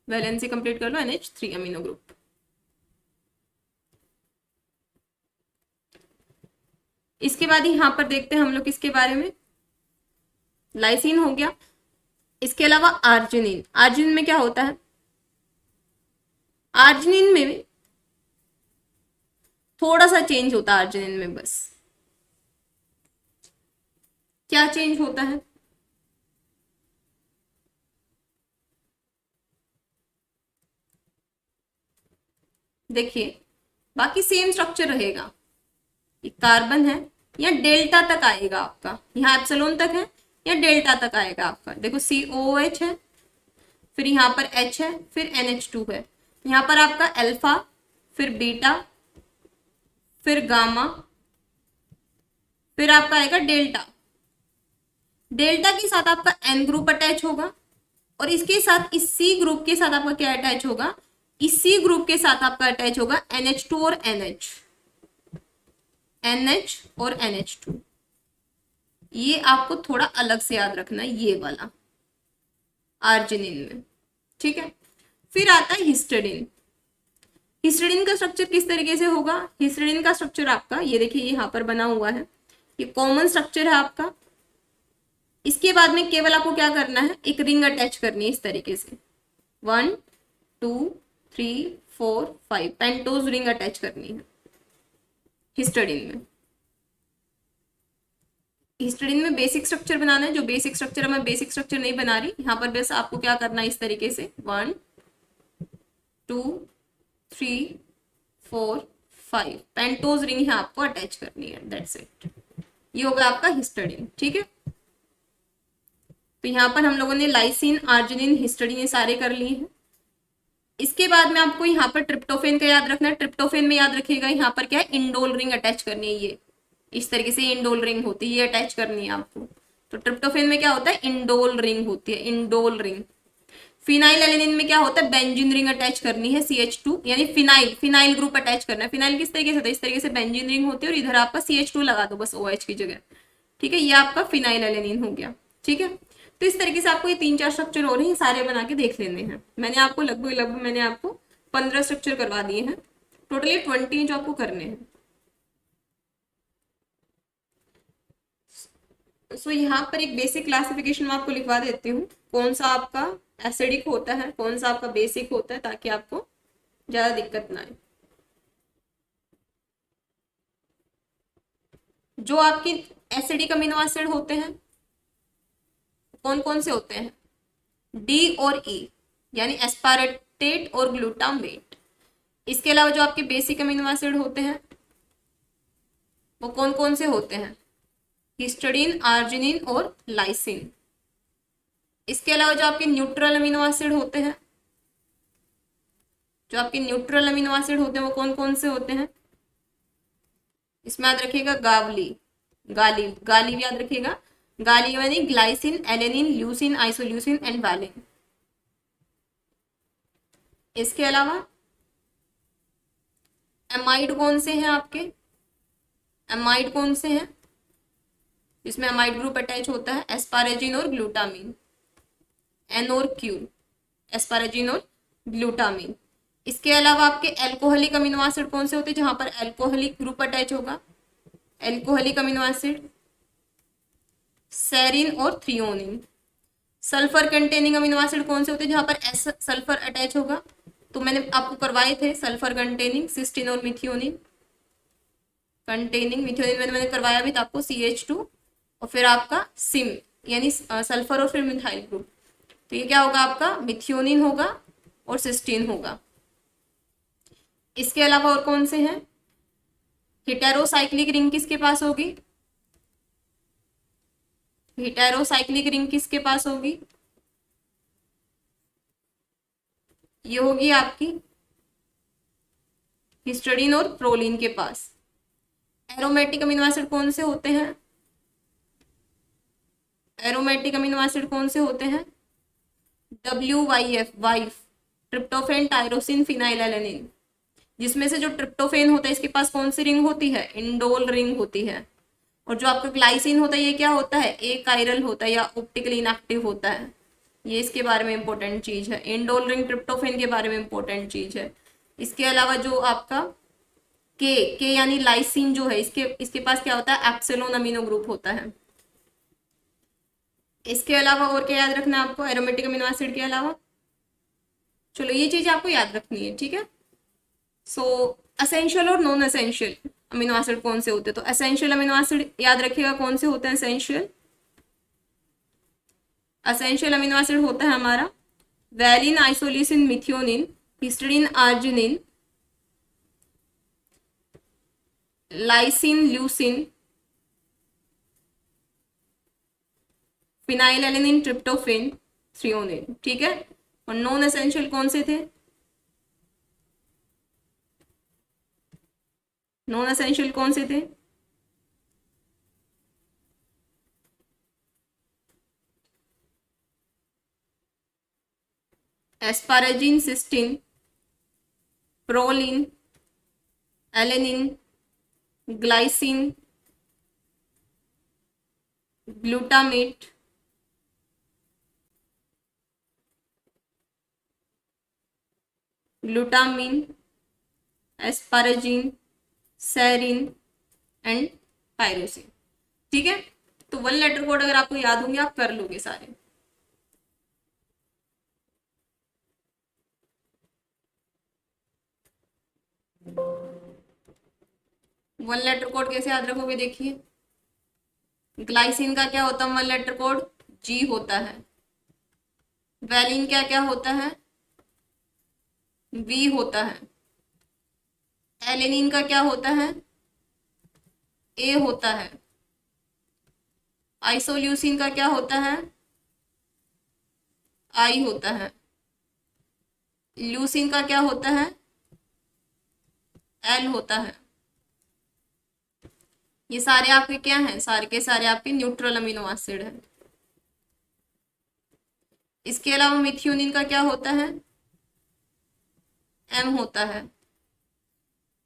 वैलेंसी कंप्लीट कर लो, NH3 अमीनो ग्रुप। इसके बाद यहाँ पर देखते हैं हम लोग किसके बारे में, लाइसिन हो गया। इसके अलावा आर्जिनिन, आर्जिनिन में क्या होता है, आर्जिनिन में थोड़ा सा चेंज होता है। आर्जिनिन में बस क्या चेंज होता है, देखिए बाकी सेम स्ट्रक्चर रहेगा। ये कार्बन है, या डेल्टा तक आएगा आपका, यहाँ एप्सिलॉन तक है या डेल्टा तक आएगा आपका। देखो COOH है, फिर यहाँ पर H है, फिर NH2 है। यहाँ पर आपका अल्फा, फिर बीटा, फिर गामा, फिर आपका आएगा डेल्टा। डेल्टा के साथ आपका N ग्रुप अटैच होगा और इसके साथ इस C ग्रुप के साथ आपका क्या अटैच होगा, इस C ग्रुप के साथ आपका अटैच होगा NH2 और NH, NH और NH2। ये आपको थोड़ा अलग से याद रखना है, ये वाला आर्जिनिन में। ठीक है, फिर आता है हिस्टिडीन। हिस्टिडीन का स्ट्रक्चर किस तरीके से होगा, हिस्टिडीन का स्ट्रक्चर आपका ये देखिए यहाँ पर बना हुआ है, ये कॉमन स्ट्रक्चर है आपका। इसके बाद में केवल आपको क्या करना है, एक रिंग अटैच करनी है इस तरीके से, 1 2 3 4 5 पेंटोज रिंग अटैच करनी है हिस्टिडीन में। हिस्टिडीन में बेसिक स्ट्रक्चर बनाना है, जो बेसिक स्ट्रक्चर मैं बेसिक स्ट्रक्चर नहीं बना रही यहाँ पर, बस आपको क्या करना है इस तरीके से, 1 2 3 4 5 पेंटोज रिंग है आपको अटैच करनी है, दैट्स इट। ये होगा आपका हिस्टिडीन। ठीक है, तो यहाँ पर हम लोगों ने लाइसिन, आर्जिनिन, हिस्टिडीन ये सारे कर लिए हैं। इसके बाद में आपको यहाँ पर ट्रिप्टोफेन का याद रखना है। ट्रिप्टोफेन में याद रखिएगा यहाँ पर क्या है, इंडोल रिंग अटैच करनी है। ये इस तरीके से इंडोल रिंग होती है, ये अटैच करनी है आपको। तो ट्रिप्टोफेन में क्या होता है, इंडोल रिंग होती है, इंडोल रिंग। फिनाइल एलेनिन में क्या होता है, बेंजीन रिंग अटैच करनी है, CH2 यानी फिनाइल, फिनाइल ग्रुप अटैच करना है। फिनाइल किस तरीके से होता है, इस तरीके से बेंजीन रिंग होती है और इधर आपका CH2 लगा दो बस OH की जगह। ठीक है, ये आपका फिनाइल एलेनिन हो गया। ठीक है, तो इस तरीके से आपको ये 3-4 स्ट्रक्चर हो रहे हैं, सारे बना के देख लेने हैं। मैंने आपको लगभग मैंने आपको 15 स्ट्रक्चर करवा दिए हैं, टोटली 20 जो आपको करने हैं। सो यहाँ पर एक बेसिक क्लासिफिकेशन मैं आपको लिखवा देती हूँ, कौन सा आपका एसिडिक होता है, कौन सा आपका बेसिक होता है, ताकि आपको ज्यादा दिक्कत ना आए। जो आपके एसिडिक अमीनो एसिड होते हैं कौन कौन से होते हैं, D और E, यानी एस्पार्टेट और ग्लूटामेट। इसके अलावा जो आपके बेसिक अमीनो एसिड होते हैं वो कौन कौन से होते हैं? हिस्टडीन, आर्जिनिन और लाइसिन। इसके अलावा जो आपके न्यूट्रल अमीनो एसिड होते हैं, जो आपके न्यूट्रल अमीनो एसिड होते हैं वो कौन कौन से होते हैं? इसमें याद रखिएगा गावली, गाली, गाली भी याद रखिएगा। गाली यानी glycine, alanine, leucine, isoleucine and valine. इसके अलावा एमाइड कौन से हैं आपके? एमाइड कौन से हैं जिसमें एमाइड ग्रुप अटैच होता है? एस्पारेजिन और ग्लूटामिन, एन और क्यू, एस्पारेजिन और ग्लूटामिन। इसके अलावा आपके एल्कोहलिक अमीनो एसिड कौन से होते हैं जहां पर एल्कोहलिक ग्रुप अटैच होगा? एल्कोहलिक अमीनो एसिड सेरिन और threonine. Sulphur containing amino acid कौन से होते हैं जहां पर एस सल्फर अटैच होगा? तो मैंने आपको करवाए थे सल्फर कंटेनिंग, सिस्टीन और मिथियोनिन कंटेनिंग। मिथियोनिन मैंने करवाया भी था आपको, CH2 और फिर आपका सिम यानी सल्फर और फिर मिथाइल ग्रुप। तो ये क्या होगा आपका? मिथियोनिन होगा और सिस्टीन होगा। इसके अलावा और कौन से हैं? हिटेरोसाइक्लिक रिंग किसके पास होगी? हिटेरोसाइक्लिक रिंग किसके पास होगी? ये होगी आपकी हिस्टडीन और प्रोलिन के पास। एरोमेटिक अमीनो एसिड कौन से होते हैं? एरोमेटिक अमीनो एसिड कौन से होते हैं? WYF, wife, tryptophan, tyrosine, phenylalanine. जिसमें से जो ट्रिप्टोफेन होता है इसके पास कौन सी रिंग होती है? इंडोल रिंग होती है। और जो आपका ग्लाइसिन होता है ये क्या होता है? ए कायरल होता है या ऑप्टिकली इनएक्टिव होता है। ये इसके बारे में इंपॉर्टेंट चीज है। इंडोल रिंग ट्रिप्टोफेन के बारे में इंपॉर्टेंट चीज है। इसके अलावा जो आपका के यानी लाइसिन जो है इसके इसके पास क्या होता है? एप्सिलॉन अमीनो ग्रुप होता है। इसके अलावा और क्या याद रखना है आपको एरोमेटिक अमीनो एसिड के अलावा? चलो ये चीज आपको याद रखनी है, ठीक है। सो असेंशियल और नॉन असेंशियल अमीनो एसिड कौन से होते हैं? तो असेंशियल अमीनो एसिड याद रखिएगा कौन से होते हैं? असेंशियल, असेंशियल अमीनो एसिड होता है हमारा valine, isoleucine, methionine, histidine, arginine, lysine, leucine, phenylalanine, tryptophan, threonine, ठीक है। और नॉन एसेंशियल कौन से थे? नॉन एसेंशियल कौन से थे? Asparagine, cysteine, proline, alanine, glycine, glutamate, glutamine, asparagine, serine and tyrosine, ठीक है। तो 1 लेटर कोड अगर आपको याद होंगे आप कर लोगे सारे। वन लेटर कोड कैसे याद रखोगे? देखिए ग्लाइसिन का क्या होता है 1 लेटर कोड? G होता है। वैलिन क्या क्या होता है? V होता है। एलेनिन का क्या होता है? A होता है। आइसोल्यूसिन का क्या होता है? I होता है। ल्यूसिन का क्या होता है? L होता है। ये सारे आपके क्या हैं? सारे के सारे आपके न्यूट्रल अमीनो एसिड हैं। इसके अलावा मिथियोनिन का क्या होता है? M होता है।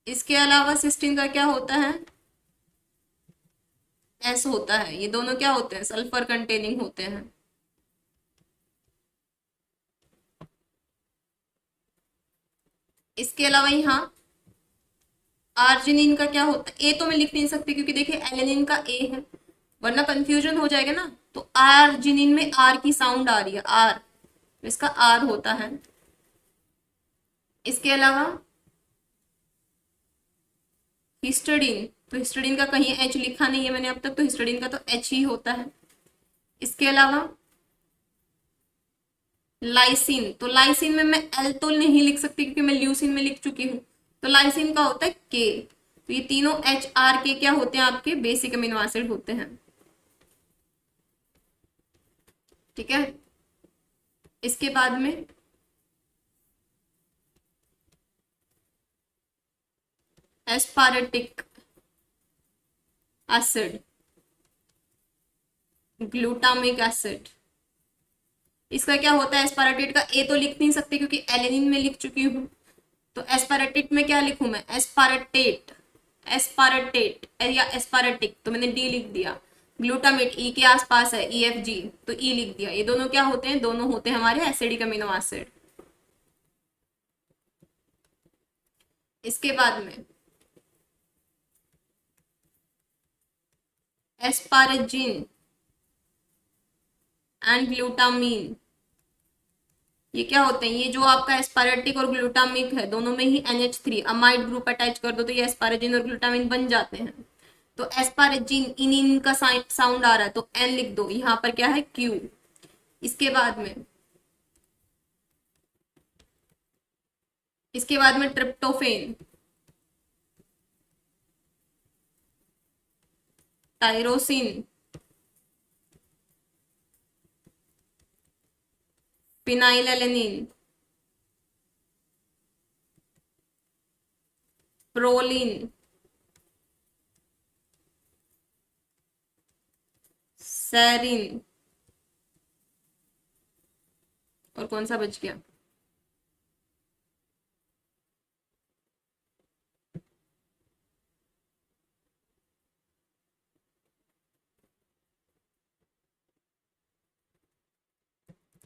इसके अलावा सिस्टीन का क्या होता है? S होता है। ये दोनों क्या होते हैं? सल्फर कंटेनिंग होते हैं। इसके अलावा यहाँ आर्जिनिन का क्या होता है? ए तो मैं लिख नहीं सकती क्योंकि देखिए एलेनिन का ए है, वरना कंफ्यूजन हो जाएगा ना। तो आर्जिनिन में आर की साउंड आ रही है, आर, इसका आर होता है। इसके अलावा हिस्टडीन, तो हिस्टडीन का कहीं एच लिखा नहीं है मैंने अब तक, तो हिस्टडीन का तो एच ही होता है। इसके अलावा लाइसिन, तो लाइसिन में मैं एल तो नहीं लिख सकती क्योंकि मैं ल्यूसिन में लिख चुकी हूँ। तो लाइसिन का होता है के। तो ये तीनों एच आर के क्या होते हैं, आपके बेसिक अमीनो एसिड होते हैं। ठीक है, इसके बाद में एस्पारेटिक एसिड, ग्लूटामिक एसिड। इसका क्या होता है, एस्पारेटेट का ए तो लिख नहीं सकते क्योंकि एलेनिन में लिख चुकी हूँ। तो एस्पारेटेट में क्या लिखूं मैं, एस्पारेटेट, एस्पारेटेट या एस्पारेटिक, तो मैंने डी लिख दिया। ग्लूटामेट ई के आसपास है, ई एफ जी, तो ई लिख दिया। ये दोनों क्या होते हैं, दोनों होते हैं हमारे एसिडिक अमीनो एसिड। इसके बाद में एस्पारेजिन एंड ग्लूटामीन, ये क्या होते हैं, ये जो आपका एस्पारेटिक और ग्लूटामिक है दोनों में ही NH3 अमाइड ग्रुप अटैच कर दो तो ये एस्पारेजिन और ग्लूटामिन बन जाते हैं। तो एस्पारेजिन, इन का साउंड आ रहा है तो एन लिख दो, यहाँ पर क्या है क्यू। इसके बाद में tryptophan, tyrosine, phenylalanine, proline, serine, और कौन सा बच गया,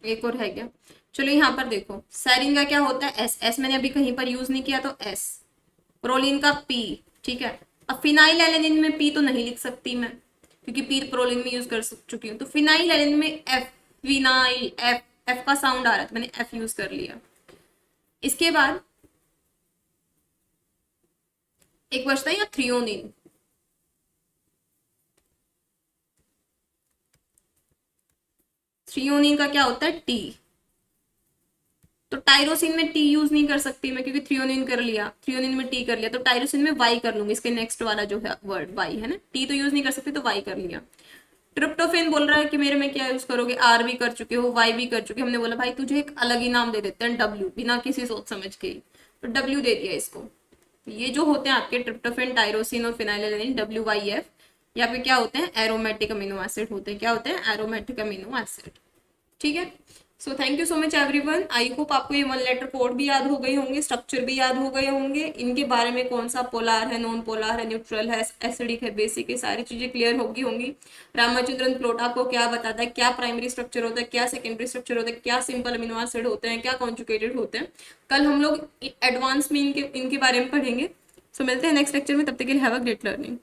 एक और है क्या। चलो यहाँ पर देखो, सेरिन का क्या होता है, एस, एस मैंने अभी कहीं पर यूज नहीं किया तो एस। प्रोलिन का पी। ठीक है, अब फिनाइल एलेनिन में पी तो नहीं लिख सकती मैं क्योंकि पी प्रोलिन में यूज कर चुकी हूँ। तो फिनाइल एलेनिन में एफ, फिनाइल, एफ, एफ का साउंड आ रहा है तो मैंने एफ यूज कर लिया। इसके बाद एक बचता है या थ्रियोनिन, थ्रियोनिन का क्या होता है टी। तो टायरोसिन में टी यूज नहीं कर सकती मैं क्योंकि थ्रियोनिन कर लिया, थ्रियोनिन में टी कर लिया, तो टायरोसिन में वाई कर लूंगी। इसके नेक्स्ट वाला जो है वर्ड वाई है ना, टी तो यूज नहीं कर सकती तो वाई कर लिया। ट्रिप्टोफेन बोल रहा है कि मेरे में क्या यूज करोगे, आर भी कर चुके हो, वाई भी कर चुके हो। हमने बोला भाई तुझे एक अलग ही नाम दे देते हैं, डब्ल्यू, बिना किसी सोच समझ के, तो डब्ल्यू दे दिया इसको। ये जो होते हैं आपके ट्रिप्टोफेन, टायरोसिन और फिनाइलएलेनिन, WYF, या फिर क्या होते हैं, एरोमेटिक अमीनो एसिड होते हैं। क्या होते हैं, एरोमेटिक अमीनो एसिड। ठीक है, so thank you so much everyone. I hope आपको ये 1 लेटर कोड भी याद हो गए होंगे, स्ट्रक्चर भी याद हो गए होंगे, इनके बारे में कौन सा पोलार है, नॉन पोलार है, न्यूट्रल है, एसिडिक है, बेसिक है, सारी चीजें क्लियर होगी। रामाचंद्रन प्लॉट आपको क्या बताता है, क्या प्राइमरी स्ट्रक्चर होता है, क्या सेकेंडरी स्ट्रक्चर होता है, क्या सिंपल अमीनो एसिड होते हैं, क्या कॉन्जुगेटेड होते हैं। कल हम लोग एडवांस में इनके बारे में पढ़ेंगे। सो मिलते हैं नेक्स्ट लेक्चर में, तब तक के लिए हैव अ ग्रेट लर्निंग।